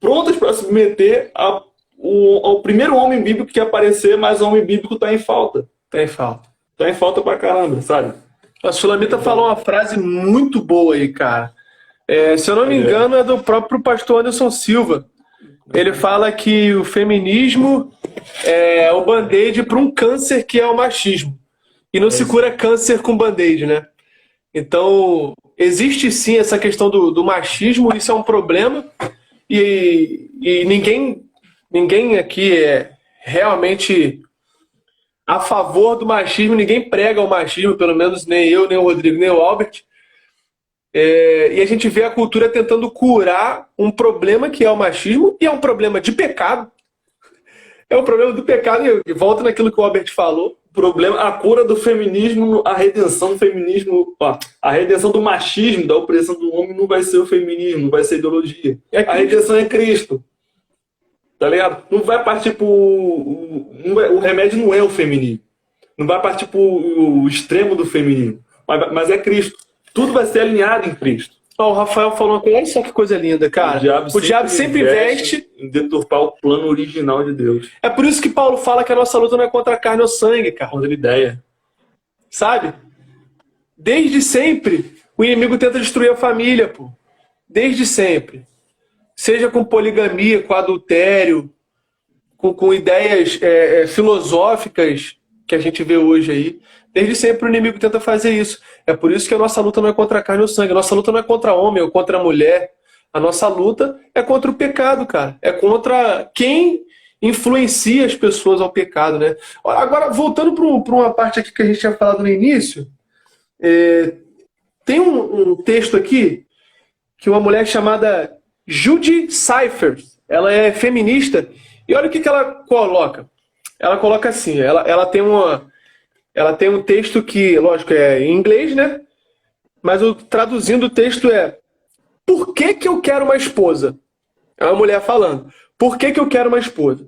prontas para se submeter ao primeiro homem bíblico que aparecer, mas o homem bíblico está em falta. Está em falta. Está em falta pra caramba, sabe? A Sulamita falou uma frase muito boa aí, cara. Se eu não me engano, é do próprio pastor Anderson Silva. Ele fala que o feminismo é o band-aid para um câncer que é o machismo. E não se cura câncer com band-aid, né? Então, existe sim essa questão do machismo, isso é um problema. E ninguém aqui realmente a favor do machismo, ninguém prega o machismo, pelo menos nem eu, nem o Rodrigo, nem o Albert. E a gente vê a cultura tentando curar um problema que é o machismo, e é um problema de pecado. É um problema do pecado, e volta naquilo que o Albert falou. Problema, a cura do feminismo, a redenção do feminismo, ó, a redenção do machismo, da opressão do homem não vai ser o feminismo, não vai ser a ideologia. A redenção é Cristo. Tá ligado? Não vai partir o remédio não é o feminismo. Não vai partir pro extremo do feminismo. Mas é Cristo. Tudo vai ser alinhado em Cristo. O Rafael falou uma coisa, olha só que coisa linda, cara. O diabo sempre investe em deturpar o plano original de Deus. É por isso que Paulo fala que a nossa luta não é contra a carne ou sangue, cara. Contra a ideia. Sabe? Desde sempre, o inimigo tenta destruir a família, pô. Desde sempre. Seja com poligamia, com adultério, com ideias filosóficas que a gente vê hoje aí. Desde sempre o inimigo tenta fazer isso. É por isso que a nossa luta não é contra a carne ou sangue. A nossa luta não é contra homem ou contra mulher. A nossa luta é contra o pecado, cara. É contra quem influencia as pessoas ao pecado, né? Agora, voltando para uma parte aqui que a gente tinha falado no início, tem um texto aqui que uma mulher chamada Judy Cyphers, ela é feminista, e olha o que ela coloca. Ela coloca assim, ela tem um texto que, lógico, é em inglês, né? Mas traduzindo o texto é: por que eu quero uma esposa? É uma mulher falando. Por que eu quero uma esposa?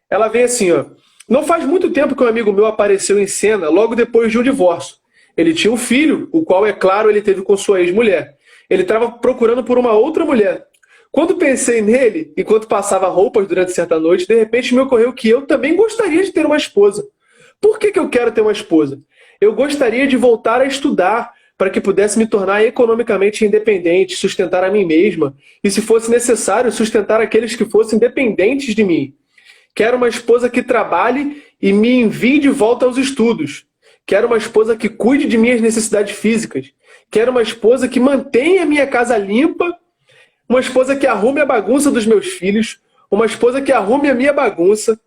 Ela vem assim, ó. Não faz muito tempo que um amigo meu apareceu em cena logo depois de um divórcio. Ele tinha um filho, o qual, é claro, ele teve com sua ex-mulher. Ele estava procurando por uma outra mulher. Quando pensei nele, enquanto passava roupas durante certa noite, de repente me ocorreu que eu também gostaria de ter uma esposa. Por que eu quero ter uma esposa? Eu gostaria de voltar a estudar para que pudesse me tornar economicamente independente, sustentar a mim mesma e, se fosse necessário, sustentar aqueles que fossem dependentes de mim. Quero uma esposa que trabalhe e me envie de volta aos estudos. Quero uma esposa que cuide de minhas necessidades físicas. Quero uma esposa que mantenha a minha casa limpa. Uma esposa que arrume a bagunça dos meus filhos. Uma esposa que arrume a minha bagunça.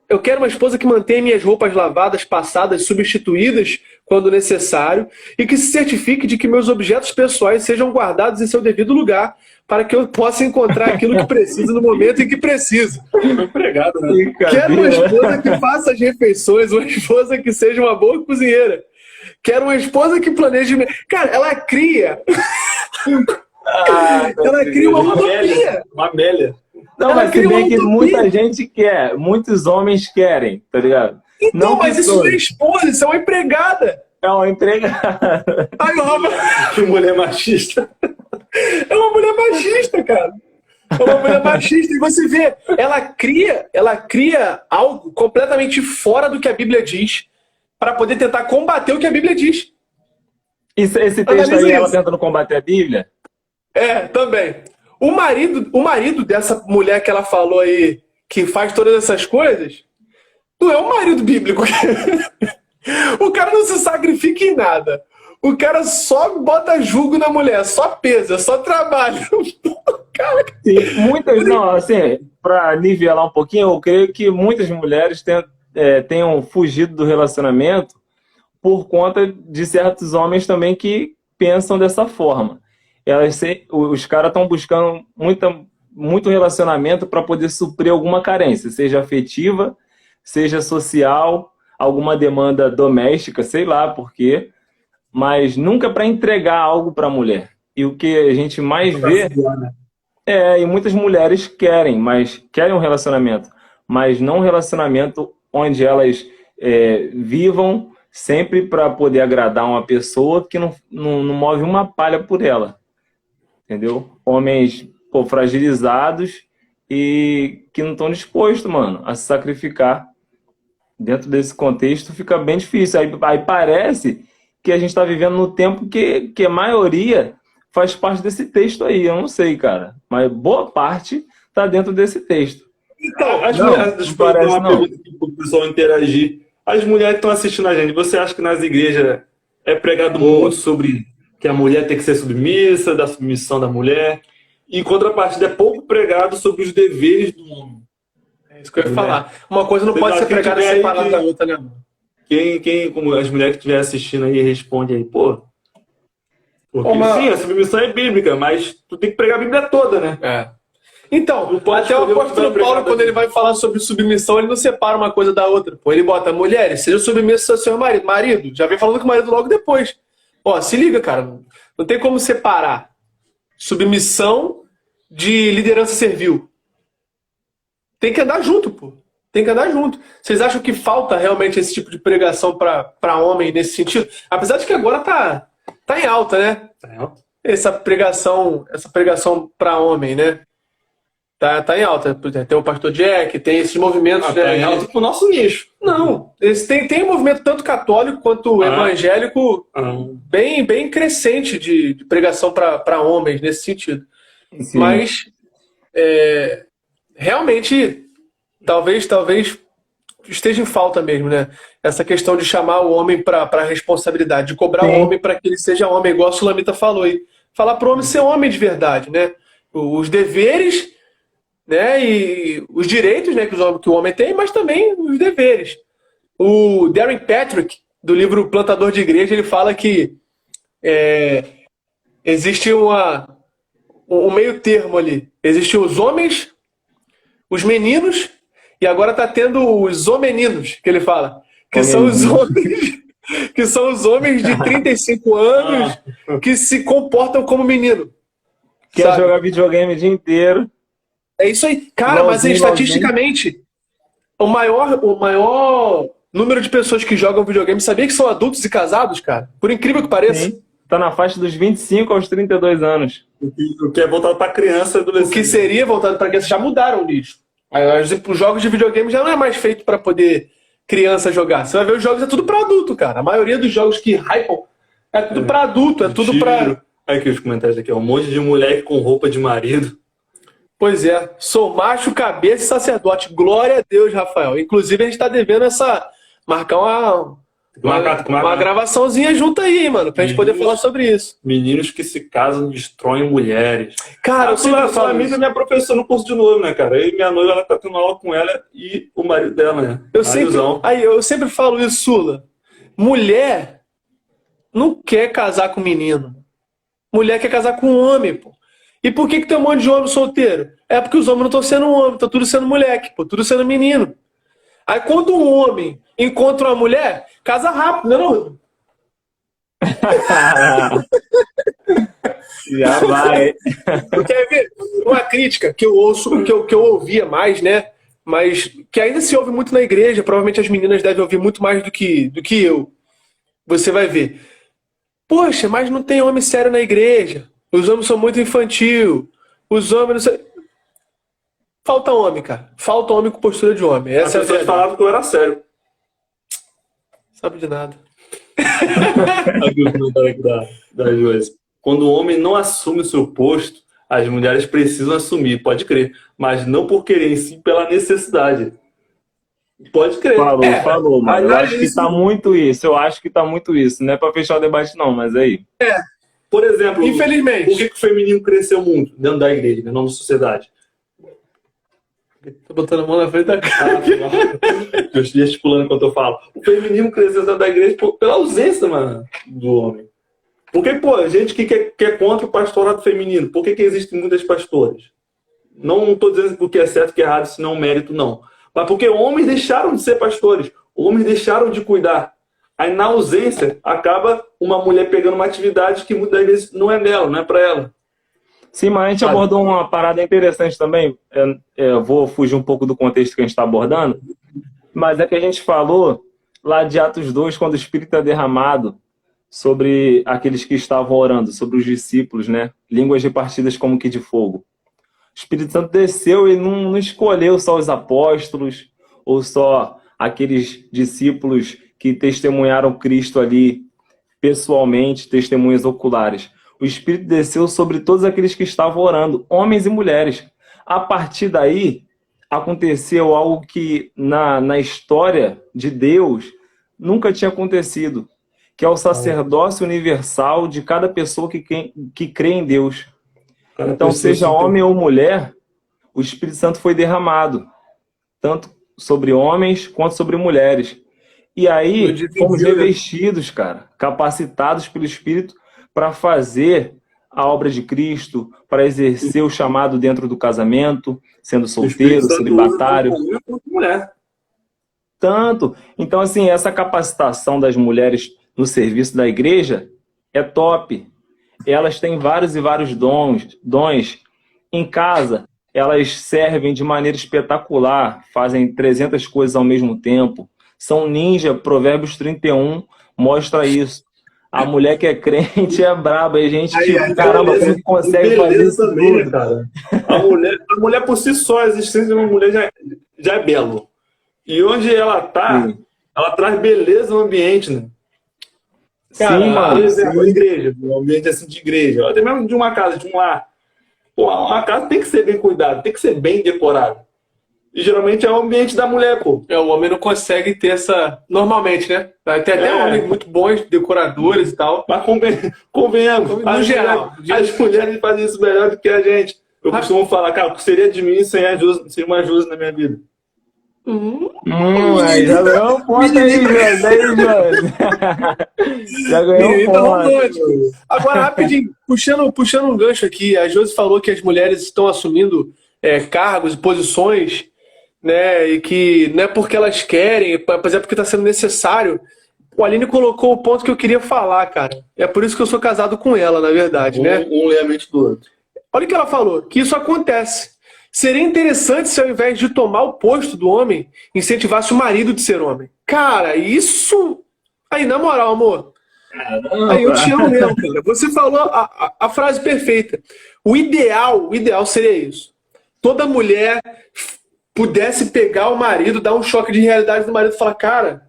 Eu quero uma esposa que mantenha minhas roupas lavadas, passadas, substituídas quando necessário e que se certifique de que meus objetos pessoais sejam guardados em seu devido lugar para que eu possa encontrar aquilo que preciso no momento em que preciso. Empregado, né? Quero uma esposa que faça as refeições, uma esposa que seja uma boa cozinheira. Quero uma esposa que planeje... Cara, ela cria... ela cria uma utopia. Uma Amélia. Não, mas se bem que muita gente quer, muitos homens querem, tá ligado? Então, mas isso não é esposa, isso é uma empregada. É uma empregada. Que mulher machista. É uma mulher machista, cara. É uma mulher machista. E você vê, ela cria algo completamente fora do que a Bíblia diz para poder tentar combater o que a Bíblia diz. Esse texto aí, ela tentando combater a Bíblia? Também. O marido dessa mulher que ela falou aí, que faz todas essas coisas, não é um marido bíblico. O cara não se sacrifica em nada. O cara só bota jugo na mulher, só pesa, só trabalha. Cara... Sim, não, assim, para nivelar um pouquinho, eu creio que muitas mulheres tenham fugido do relacionamento por conta de certos homens também que pensam dessa forma. Os caras estão buscando muito relacionamento para poder suprir alguma carência, seja afetiva, seja social, alguma demanda doméstica, sei lá por quê, mas nunca para entregar algo para a mulher. E o que a gente mais vê e muitas mulheres querem um relacionamento, mas não um relacionamento onde elas vivam sempre para poder agradar uma pessoa que não move uma palha por ela. Entendeu? Homens fragilizados e que não estão dispostos, mano, a se sacrificar. Dentro desse contexto fica bem difícil. Aí parece que a gente está vivendo no tempo que a maioria faz parte desse texto aí. Eu não sei, cara. Mas boa parte está dentro desse texto. Então, as mulheres... Parece uma pergunta aqui para o pessoal interagir. As mulheres que estão assistindo a gente, você acha que nas igrejas é pregado muito sobre... que a mulher tem que ser submissa, da submissão da mulher, e em contrapartida é pouco pregado sobre os deveres do homem? É isso que eu ia falar. Uma coisa não pode ser pregada separada da outra, né? Como as mulheres que estiverem assistindo aí, responde aí, pô. Porque sim, a submissão é bíblica, mas tu tem que pregar a Bíblia toda, né? É. Então, até o apóstolo Paulo, quando ele vai falar sobre submissão, ele não separa uma coisa da outra. Pô, ele bota, mulheres, sejam submissas ao seu marido. Marido, já vem falando com o marido logo depois. Ó, se liga, cara. Não tem como separar submissão de liderança servil. Tem que andar junto, pô. Tem que andar junto. Vocês acham que falta realmente esse tipo de pregação para homem nesse sentido? Apesar de que agora tá em alta, né? Tá em alta. Essa pregação para homem, né? Tá em alta. Tem o pastor Jack, tem esses movimentos. Tá em alta pro nosso nicho. Não, tem um movimento tanto católico quanto evangélico bem crescente de pregação para homens nesse sentido. Sim. Mas realmente talvez esteja em falta mesmo, né? Essa questão de chamar o homem para a responsabilidade, de cobrar o homem para que ele seja homem, igual a Sulamita falou aí. Falar para o homem ser homem de verdade, né? Os deveres, né? E os direitos, né, que o homem tem, mas também os deveres. O Darren Patrick, do livro Plantador de Igreja, ele fala que existe um meio termo ali. Existem os homens, os meninos, e agora está tendo os homeninos, que ele fala. Que são os homens, que são os homens de 35 anos que se comportam como menino. Quer jogar videogame o dia inteiro. É isso aí. Cara, mas estatisticamente, o maior número de pessoas que jogam videogame, sabia que são adultos e casados, cara? Por incrível que pareça. Sim. Tá na faixa dos 25 aos 32 anos. O que é voltado para criança e adolescente. O que seria voltado para criança já mudaram nisso. Os jogos de videogame já não é mais feito para poder criança jogar. Você vai ver os jogos, é tudo para adulto, cara. A maioria dos jogos que hypam é tudo para adulto, é tudo para... Olha aqui os comentários aqui, ó. Um monte de moleque com roupa de marido. Pois é. Sou macho, cabeça e sacerdote. Glória a Deus, Rafael. Inclusive, a gente tá devendo marcar uma gravaçãozinha junto aí, hein, mano, pra gente poder falar sobre isso. Meninos que se casam destroem mulheres. Cara, eu sempre falo amiga é minha professora no curso de noivo, né, cara? E minha noiva, ela tá tendo aula com ela e o marido dela, né? Eu sempre falo isso, Sula. Mulher não quer casar com menino. Mulher quer casar com homem, pô. E por que tem um monte de homem solteiro? É porque os homens não estão sendo homem, estão tudo sendo moleque, pô, tudo sendo menino. Aí quando um homem encontra uma mulher, casa rápido, né, não? Já vai. Quer ver? Uma crítica que eu ouço, que eu ouvia mais, né? Mas que ainda se ouve muito na igreja, provavelmente as meninas devem ouvir muito mais do que eu. Você vai ver. Poxa, mas não tem homem sério na igreja. Os homens são muito infantil. Os homens não sei... Falta homem, cara. Falta homem com postura de homem. Essa as pessoas falavam que eu era sério. Sabe de nada. Aqui o comentário da Joyce. Quando o homem não assume o seu posto, as mulheres precisam assumir, pode crer. Mas não por querer, em si pela necessidade. Pode crer. Falou, mas eu acho que tá muito isso. Eu acho que tá muito isso. Não é pra fechar o debate, não, mas aí. Por exemplo, infelizmente, por que o feminino cresceu muito dentro da igreja, dentro da sociedade? Tô botando a mão na frente da cara. Eu estou gesticulando enquanto eu falo. O feminino cresceu dentro da igreja pela ausência, mano, do homem. Porque, pô, gente que é contra o pastorado feminino. Por que existem muitas pastoras? Não estou dizendo o que é certo e o que é errado, isso não é um mérito, não. Mas porque homens deixaram de ser pastores. Homens deixaram de cuidar. Aí, na ausência, acaba uma mulher pegando uma atividade que muitas vezes não é dela, não é para ela. Sim, mas a gente abordou uma parada interessante também. Eu vou fugir um pouco do contexto que a gente está abordando, mas é que a gente falou lá de Atos 2, quando o Espírito é derramado sobre aqueles que estavam orando, sobre os discípulos, né? Línguas repartidas como que de fogo. O Espírito Santo desceu e não escolheu só os apóstolos ou só aqueles discípulos que testemunharam Cristo ali pessoalmente, testemunhas oculares. O Espírito desceu sobre todos aqueles que estavam orando, homens e mulheres. A partir daí, aconteceu algo que na história de Deus nunca tinha acontecido, que é o sacerdócio universal de cada pessoa que crê em Deus. Então, seja homem ou mulher, o Espírito Santo foi derramado, tanto sobre homens quanto sobre mulheres. E aí, fomos dividiu, né? revestidos, cara, capacitados pelo Espírito para fazer a obra de Cristo, para exercer o chamado dentro do casamento, sendo O Espírito solteiro, Santo usa tanto celibatário. homem quanto mulher. Tanto. Então, assim, essa capacitação das mulheres no serviço da igreja é top. Elas têm vários e vários dons. Em casa, elas servem de maneira espetacular, fazem 300 coisas ao mesmo tempo. São ninja, Provérbios 31 mostra isso. A mulher que é crente é braba, e gente tipo, caramba, como consegue fazer isso também, né, tudo? cara? A mulher por si só, a existência de uma mulher já é belo. E onde ela tá, Sim. ela traz beleza no ambiente, né? Cara, Sim, por mano. exemplo, a igreja, um ambiente assim de igreja, até mesmo de uma casa, de um lar. Pô, uma casa tem que ser bem cuidada, tem que ser bem decorada. E geralmente é o ambiente da mulher, pô. O homem não consegue ter essa. Normalmente, né? Tem até É. homens muito bons, decoradores e tal. Mas convenhamos, No geral. as mulheres fazem isso melhor do que a gente. Eu costumo falar, cara, o que seria de mim sem uma ajuda na minha vida? Aí já ganhou um ponto aí, Jones. Já ganhou um Menino ponto. romântico. Agora, rapidinho, puxando um gancho aqui, a Josi falou que as mulheres estão assumindo cargos e posições, né? E que não é porque elas querem, mas é porque está sendo necessário. O Aline colocou o ponto que eu queria falar, cara. É por isso que eu sou casado com ela, na verdade, né? Um lê a mente do outro. Olha o que ela falou, que isso acontece. Seria interessante se ao invés de tomar o posto do homem, incentivasse o marido de ser homem. Cara, isso... Aí, na moral, amor, aí eu te amo mesmo, cara. Você falou a frase perfeita. O ideal seria isso. Toda mulher pudesse pegar o marido, dar um choque de realidade no marido e falar, cara,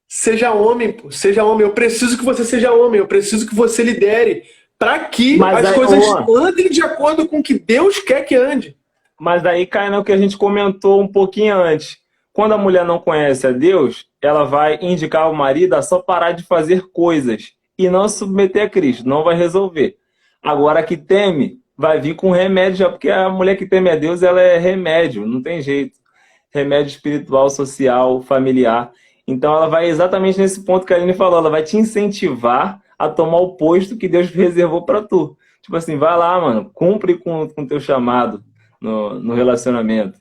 seja homem, pô, seja homem. Eu preciso que você seja homem, eu preciso que você lidere para que Mas as aí, coisas ó, andem de acordo com o que Deus quer que ande. mas daí cai no que a gente comentou um pouquinho antes. Quando a mulher não conhece a Deus, ela vai indicar ao marido a só parar de fazer coisas e não submeter a Cristo, não vai resolver. Agora, a que teme, vai vir com remédio, já, porque a mulher que teme a Deus, ela é remédio, não tem jeito. Remédio espiritual, social, familiar. Então, ela vai exatamente nesse ponto que a Aline falou, ela vai te incentivar a tomar o posto que Deus reservou para tu. Tipo assim, vai lá, mano, cumpre com o teu chamado no relacionamento.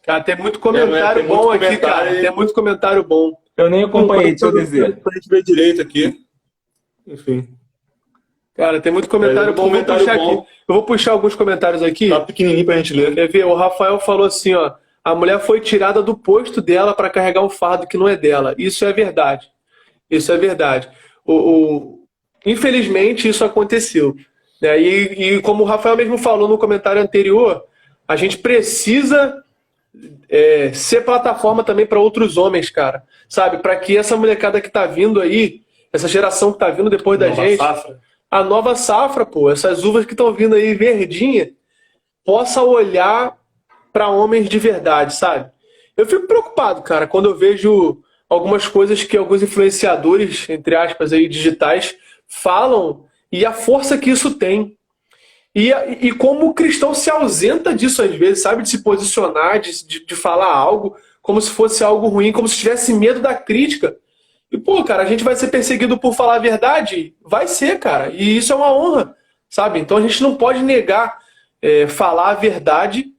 Cara, tem muito comentário bom aqui, cara. Tem muito comentário bom. Eu nem acompanhei, deixa eu dizer. Pra gente ver direito aqui. Enfim. Cara, tem muito comentário bom. Vou puxar aqui. Eu vou puxar alguns comentários aqui. Tá pequenininho pra gente ler. Quer ver? O Rafael falou assim, ó. A mulher foi tirada do posto dela para carregar um fardo que não é dela. Isso é verdade. Isso é verdade. Infelizmente, isso aconteceu. E como o Rafael mesmo falou no comentário anterior, a gente precisa ser plataforma também para outros homens, cara. Sabe? Para que essa molecada que tá vindo aí, essa geração que tá vindo depois da gente, a nova safra, pô, essas uvas que estão vindo aí verdinha, possa olhar para homens de verdade, sabe? Eu fico preocupado, cara, quando eu vejo algumas coisas que alguns influenciadores, entre aspas, aí, digitais, falam e a força que isso tem. E como o cristão se ausenta disso às vezes, sabe? De se posicionar, de falar algo como se fosse algo ruim, como se tivesse medo da crítica. E, pô, cara, a gente vai ser perseguido por falar a verdade? Vai ser, cara. E isso é uma honra, sabe? Então a gente não pode negar falar a verdade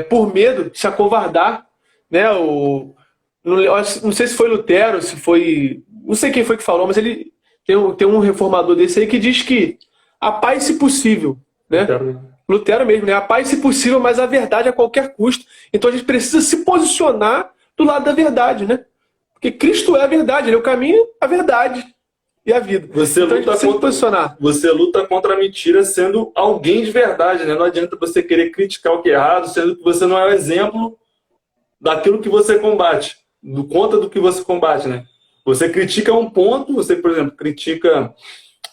por medo de se acovardar, né? Não sei se foi Lutero, se foi... Não sei quem foi que falou, mas ele tem um reformador desse aí que diz que a paz se possível, né? Lutero mesmo, né? A paz se possível, mas a verdade a qualquer custo. Então a gente precisa se posicionar do lado da verdade, né? Porque Cristo é a verdade, ele é o caminho, a verdade e a vida. Você luta contra a mentira sendo alguém de verdade, né? Não adianta você querer criticar o que é errado, sendo que você não é o exemplo daquilo que você combate, do que você combate, né? Você critica um ponto, você, por exemplo, critica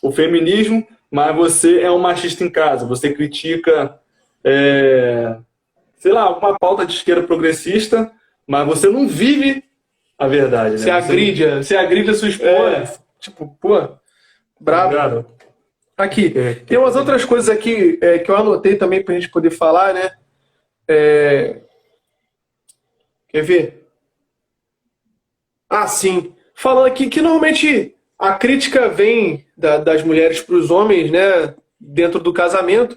o feminismo, mas você é um machista em casa. Você critica, sei lá, uma pauta de esquerda progressista, mas você não vive a verdade, né? Você agride a sua esposa. Tipo, pô, bravo. Aqui, tem umas outras coisas aqui que eu anotei também pra gente poder falar, né? Quer ver? Ah, sim. Falando aqui que normalmente a crítica vem das mulheres para os homens, né, dentro do casamento.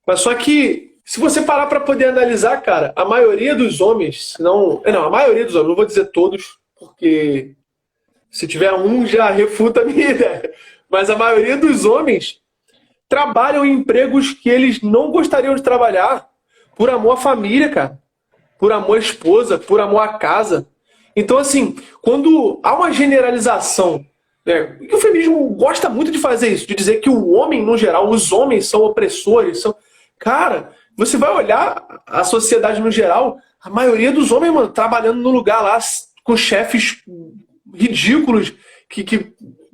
Mas só que, se você parar para poder analisar, cara, a maioria dos homens, não, a maioria dos homens, não vou dizer todos, porque se tiver um já refuta a minha ideia. Mas a maioria dos homens trabalham em empregos que eles não gostariam de trabalhar por amor à família, cara. Por amor à esposa, por amor à casa. Então, assim, quando há uma generalização, né, e o feminismo gosta muito de fazer isso, de dizer que o homem, no geral, os homens são opressores, são... Cara, você vai olhar a sociedade no geral, a maioria dos homens, mano, trabalhando no lugar lá com chefes ridículos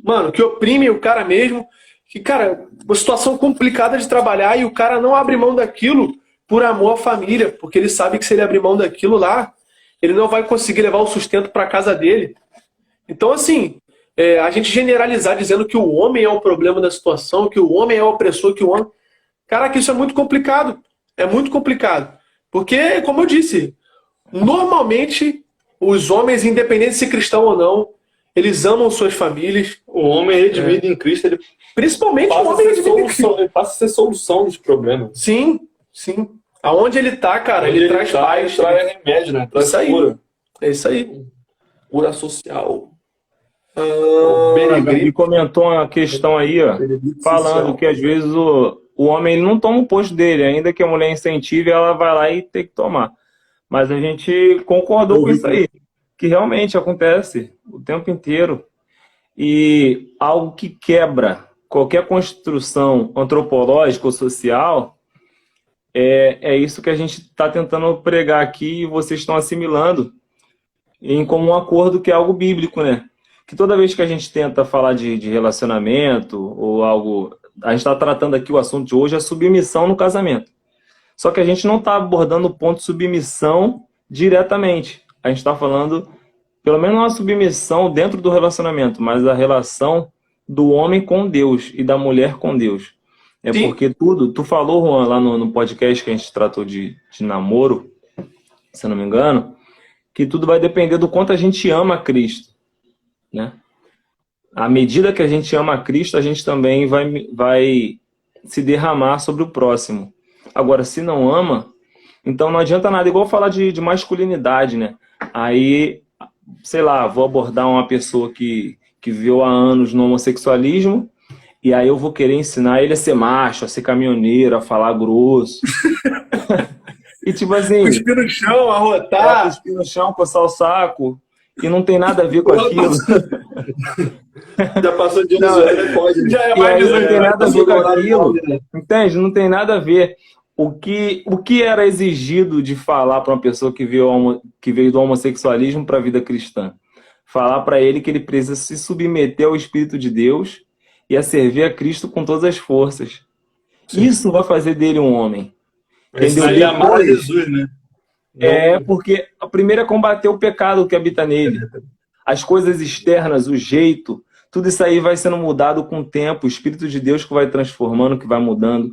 mano, que oprimem o cara mesmo, que, cara, uma situação complicada de trabalhar e o cara não abre mão daquilo por amor à família, porque ele sabe que se ele abrir mão daquilo lá, ele não vai conseguir levar o sustento para casa dele. Então, assim, a gente generalizar dizendo que o homem é o problema da situação, que o homem é o opressor, que o homem... Caraca, isso é muito complicado. É muito complicado. Porque, como eu disse, normalmente os homens, independente de ser cristão ou não, eles amam suas famílias. O homem redimido em Cristo, ele Principalmente o passa a homem ser redimido em Cristo. solução, ele passa a ser solução dos problemas. Sim, sim. Aonde ele tá, cara, Onde ele traz paz. Ele traz remédio, né? Traz Isso aí. cura. É isso aí. Cura social. A Gabi comentou uma questão aí, ó, falando que às vezes o homem ele não toma o posto dele, ainda que a mulher incentive, ela vai lá e tem que tomar. Mas a gente concordou com isso aí, que realmente acontece o tempo inteiro. E algo que quebra qualquer construção antropológica ou social é isso que a gente está tentando pregar aqui e vocês estão assimilando em comum acordo, que é algo bíblico, né? Que toda vez que a gente tenta falar de relacionamento ou algo... A gente está tratando aqui, o assunto de hoje é submissão no casamento. Só que a gente não está abordando o ponto de submissão diretamente. A gente está falando, pelo menos, uma submissão dentro do relacionamento, mas a relação do homem com Deus e da mulher com Deus. Sim. Porque tudo... Tu falou, Juan, lá no podcast que a gente tratou de namoro, se eu não me engano, que tudo vai depender do quanto a gente ama Cristo, né? À medida que a gente ama Cristo, a gente também vai se derramar sobre o próximo. Agora, se não ama, então não adianta nada. Igual falar de masculinidade, né? Aí, sei lá, vou abordar uma pessoa que viveu há anos no homossexualismo, e aí eu vou querer ensinar ele a ser macho, a ser caminhoneiro, a falar grosso. E tipo assim... Cuspir no chão, arrotar. Cuspir no chão, coçar o saco. E não tem nada a ver com aquilo. Já passou de ano, pode. Já é E mais aí de não tem nada a ver com aquilo. né? Entende? Não tem nada a ver. O que era exigido de falar para uma pessoa que veio do homossexualismo para a vida cristã? Falar para ele que ele precisa se submeter ao Espírito de Deus e a servir a Cristo com todas as forças. Sim. Isso vai fazer dele um homem. Entendeu? Aí amar a Jesus, né? Porque a primeira é combater o pecado que habita nele. As coisas externas, o jeito, tudo isso aí vai sendo mudado com o tempo, o Espírito de Deus que vai transformando, que vai mudando.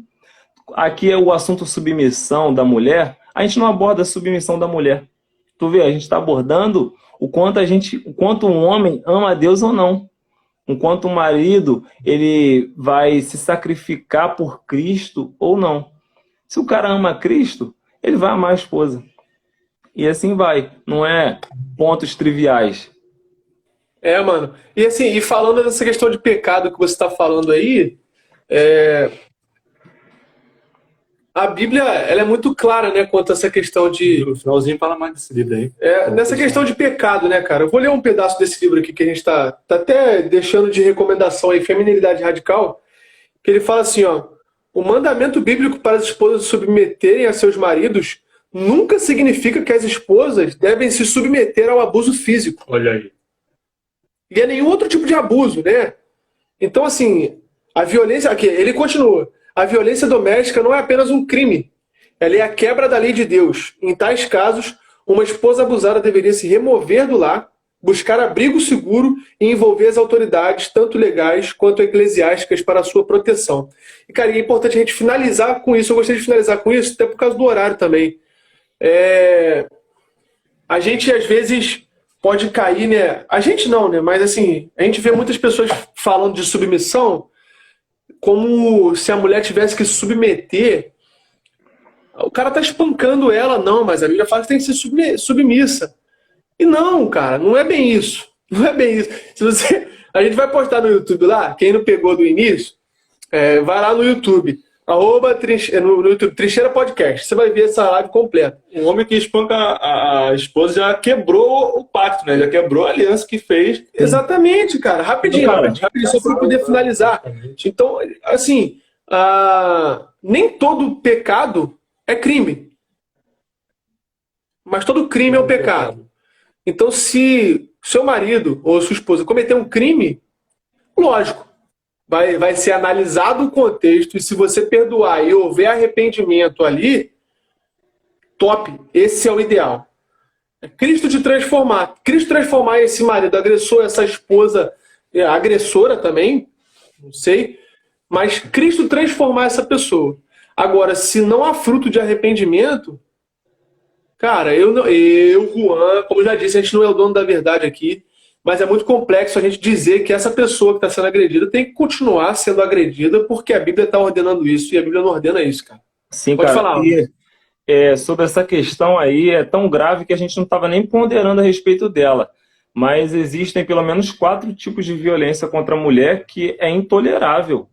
Aqui é o assunto submissão da mulher. A gente não aborda a submissão da mulher. Tu vê, a gente está abordando o quanto um homem ama a Deus ou não. Enquanto o marido, ele vai se sacrificar por Cristo ou não. Se o cara ama Cristo, ele vai amar a esposa. E assim vai. Não é pontos triviais. Mano. E assim, e falando dessa questão de pecado que você está falando aí, a Bíblia, ela é muito clara, né, quanto a essa questão de... No finalzinho fala mais desse livro aí. Nessa questão de pecado, né, cara? Eu vou ler um pedaço desse livro aqui que a gente tá até deixando de recomendação aí, Feminilidade Radical, que ele fala assim, ó: o mandamento bíblico para as esposas se submeterem a seus maridos nunca significa que as esposas devem se submeter ao abuso físico. Olha aí. E a nenhum outro tipo de abuso, né? Então, assim, a violência... Aqui, ele continua. A violência doméstica não é apenas um crime. Ela é a quebra da lei de Deus. Em tais casos, uma esposa abusada deveria se remover do lar, buscar abrigo seguro e envolver as autoridades, tanto legais quanto eclesiásticas, para a sua proteção. E, cara, é importante a gente finalizar com isso. Eu gostaria de finalizar com isso, até por causa do horário também. A gente, às vezes, pode cair, né? A gente não, né? Mas assim, a gente vê muitas pessoas falando de submissão como se a mulher tivesse que se submeter. O cara tá espancando ela, não, mas a Bíblia fala que tem que ser submissa. E não, cara, não é bem isso. Não é bem isso. A gente vai postar no YouTube lá, quem não pegou do início, vai lá no YouTube. No YouTube, Trincheira Podcast. Você vai ver essa live completa. Um homem que espanca a esposa já quebrou o pacto, né? Já quebrou a aliança que fez. Exatamente, cara. Rapidinho, rapidinho, só para poder finalizar. Então, assim, nem todo pecado é crime. Mas todo crime é um pecado. Então, se seu marido ou sua esposa cometer um crime, lógico, vai ser analisado o contexto, e se você perdoar e houver arrependimento ali, top, esse é o ideal. É Cristo te transformar. Cristo transformar esse marido agressor, essa esposa agressora também, não sei, mas Cristo transformar essa pessoa. Agora, se não há fruto de arrependimento, cara, Juan, como eu já disse, a gente não é o dono da verdade aqui, mas é muito complexo a gente dizer que essa pessoa que está sendo agredida tem que continuar sendo agredida porque a Bíblia está ordenando isso e a Bíblia não ordena isso, cara. Sim, Pode cara. falar. Sobre essa questão aí, é tão grave que a gente não estava nem ponderando a respeito dela. Mas existem pelo menos 4 tipos de violência contra a mulher que é intolerável.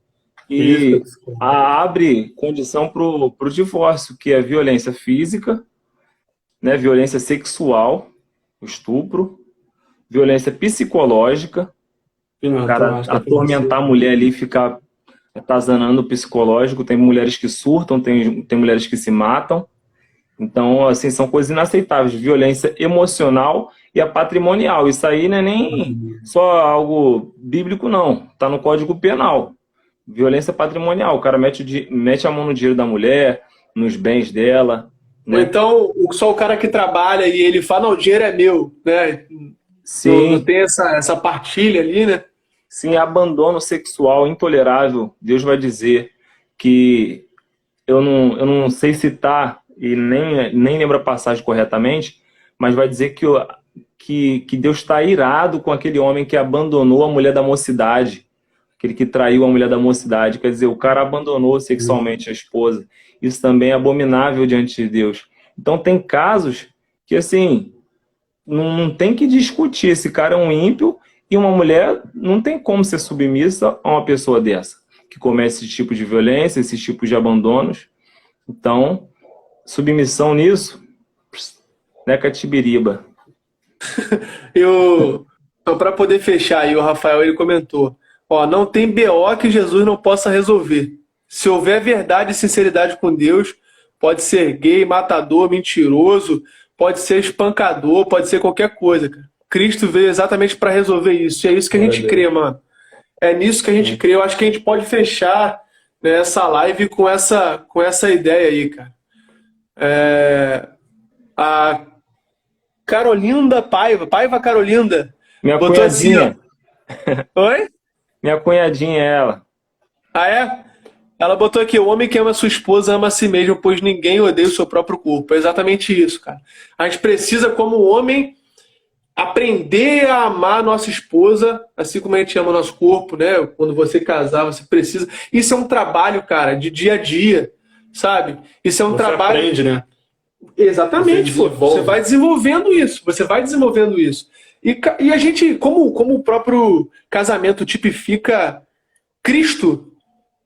E abre condição para o divórcio, que é violência física, né, violência sexual, estupro, violência psicológica, o cara atormentar a mulher ali, ficar atazanando o psicológico. Tem mulheres que surtam, tem mulheres que se matam. Então, assim, são coisas inaceitáveis. Violência emocional e a patrimonial. Isso aí não é nem só algo bíblico, não. Está no Código Penal. Violência patrimonial. O cara mete a mão no dinheiro da mulher, nos bens dela. Ou então, só o cara que trabalha e ele fala, não, o dinheiro é meu, né? Sim. Não tem essa partilha ali, né? Sim, abandono sexual intolerável. Deus vai dizer que eu não sei citar e nem lembro a passagem corretamente, mas vai dizer que Deus está irado com aquele homem que abandonou a mulher da mocidade, aquele que traiu a mulher da mocidade. Quer dizer, o cara abandonou sexualmente a esposa. Isso também é abominável diante de Deus. Então tem casos que, assim, não tem que discutir. Esse cara é um ímpio e uma mulher não tem como ser submissa a uma pessoa dessa, que comete esse tipo de violência, esses tipos de abandonos. Então, submissão nisso, né, catibiriba. Então, para poder fechar aí, o Rafael ele comentou, não tem BO que Jesus não possa resolver. Se houver verdade e sinceridade com Deus, pode ser gay, matador, mentiroso, pode ser espancador, pode ser qualquer coisa, cara. Cristo veio exatamente para resolver isso. E é isso que a gente crê, mano. É nisso que a gente crê. Eu acho que a gente pode fechar, né, essa live com essa ideia aí, cara. A Carolinda Paiva Carolinda. Minha botou cunhadinha. Assim, oi? Minha cunhadinha é ela. Ah, é? Ela botou aqui, o homem que ama sua esposa ama a si mesmo, pois ninguém odeia o seu próprio corpo. É exatamente isso, cara. A gente precisa, como homem, aprender a amar a nossa esposa, assim como a gente ama o nosso corpo, né? Quando você casar, você precisa... Isso é um trabalho, cara, de dia a dia, sabe? Isso é um trabalho... Você aprende, né? Exatamente, você vai desenvolvendo isso. E a gente, como o próprio casamento tipifica Cristo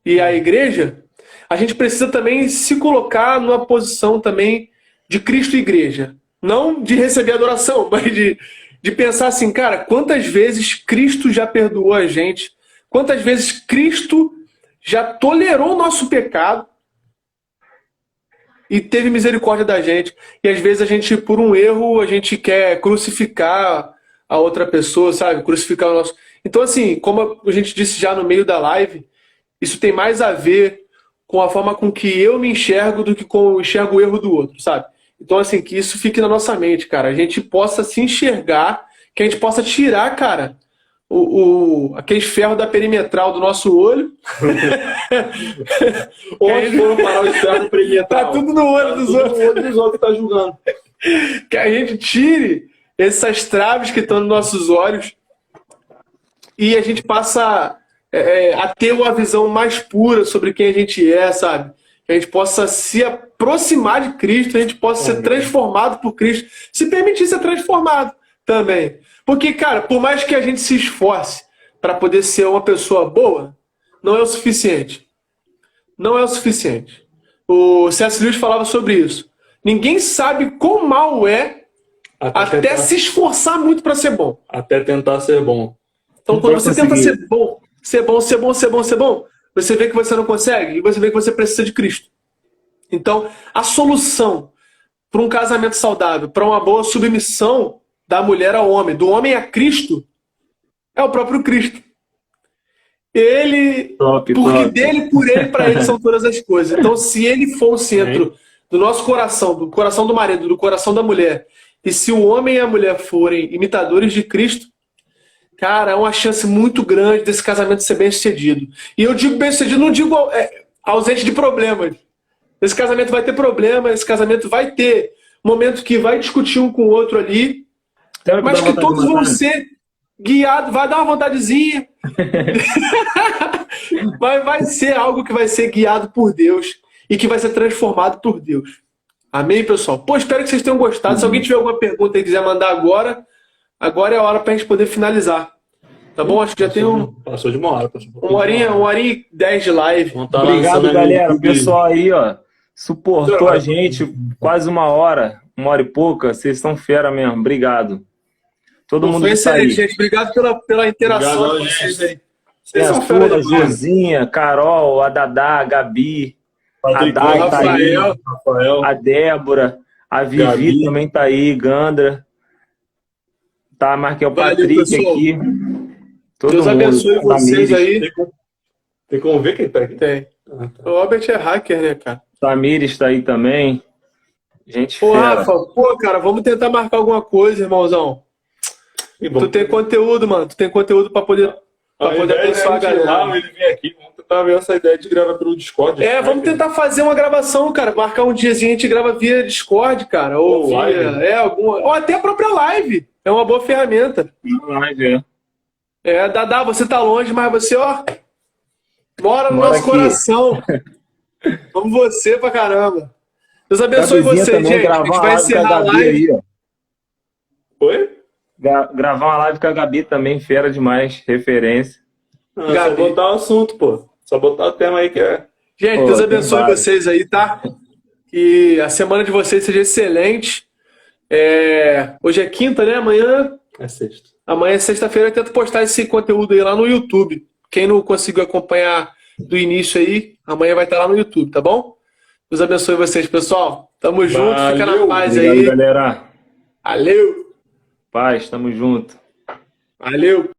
e a igreja, a gente precisa também se colocar numa posição também de Cristo e igreja. Não de receber adoração, mas de pensar assim, cara, quantas vezes Cristo já perdoou a gente, quantas vezes Cristo já tolerou o nosso pecado e teve misericórdia da gente. E às vezes a gente, por um erro, a gente quer crucificar a outra pessoa, sabe? Crucificar o nosso... Então, assim, como a gente disse já no meio da live, isso tem mais a ver com a forma com que eu me enxergo do que com eu enxergo o erro do outro, sabe? Então, assim, que isso fique na nossa mente, cara. A gente possa se enxergar, que a gente possa tirar, cara, aqueles ferros da perimetral do nosso olho. Onde foram parar os ferros da perimetral? Tá tudo no olho dos outros. No olho dos outros que tá julgando. Que a gente tire essas traves que estão nos nossos olhos e a gente passa a ter uma visão mais pura sobre quem a gente é, sabe? Que a gente possa se aproximar de Cristo, a gente possa ser transformado por Cristo, se permitir ser transformado também. Porque, cara, por mais que a gente se esforce para poder ser uma pessoa boa, não é o suficiente. Não é o suficiente. O C.S. Lewis falava sobre isso. Ninguém sabe quão mal é até se esforçar muito para ser bom. Até tentar ser bom. Então, quando você tenta ser bom, você vê que você não consegue e você vê que você precisa de Cristo. Então, a solução para um casamento saudável, para uma boa submissão da mulher ao homem, do homem a Cristo, é o próprio Cristo. Ele, dele, por ele, para ele são todas as coisas. Então, se ele for o centro do nosso coração, do coração do marido, do coração da mulher, e se o homem e a mulher forem imitadores de Cristo, cara, é uma chance muito grande desse casamento ser bem sucedido. E eu digo bem sucedido, não digo ausente de problemas. Esse casamento vai ter problema, esse casamento vai ter momento que vai discutir um com o outro ali, mas que todos vão ser guiados, vai dar uma vontadezinha, mas vai ser algo que vai ser guiado por Deus e que vai ser transformado por Deus. Amém, pessoal? Pô, espero que vocês tenham gostado. Se alguém tiver alguma pergunta e quiser mandar agora é a hora pra gente poder finalizar. Tá bom? Acho que já tem Passou de uma hora. uma hora e 10 de live. Obrigado, galera. O pessoal aí, ó, suportou a gente quase uma hora e pouca. Vocês são fera mesmo. Obrigado. Todo mundo foi que tá excelente, aí. gente. Obrigado pela interação de vocês aí. Vocês são Sua, fera demais. Josinha, Carol, a Dadá, a Gabi, a Dai tá aí, Rafael, a Débora, a Vivi Gabi. também tá aí, Gandra. Tá, marquei o Valeu, Patrick pessoal. aqui. Todo Deus mundo, abençoe vocês Tamires, aí. Tem como ver quem tá aqui? Tem. O Robert é hacker, né, cara? Tamires tá aí também. Gente Pô, fera. Rafa, cara, vamos tentar marcar alguma coisa, irmãozão. Tu tem conteúdo, mano. Tu tem conteúdo pra poder abençoar a galera. Ele vem aqui, vamos tentar ver essa ideia de gravar pelo Discord. Vamos tentar fazer uma gravação, cara. Marcar um diazinho, a gente grava via Discord, cara. Ou via, ou até a própria live. É uma boa ferramenta. Dadá, você tá longe, mas você, ó, mora no nosso coração. Vamos você pra caramba. Deus abençoe vocês, gente. A gente vai encerrar a live. Aí, ó. Oi? Gravar uma live com a Gabi também, fera demais, referência. Não, só botar o assunto, pô. Só botar o tema aí que é. Gente, Deus abençoe vocês aí, tá? Que a semana de vocês seja excelente. Hoje é quinta, né? Amanhã É sexta. Amanhã é sexta-feira. Eu tento postar esse conteúdo aí lá no YouTube. Quem não conseguiu acompanhar do início aí, amanhã vai estar lá no YouTube, tá bom? Deus abençoe vocês, pessoal. Tamo junto, fica na paz aí. Obrigado, galera. Valeu! Paz, tamo junto. Valeu!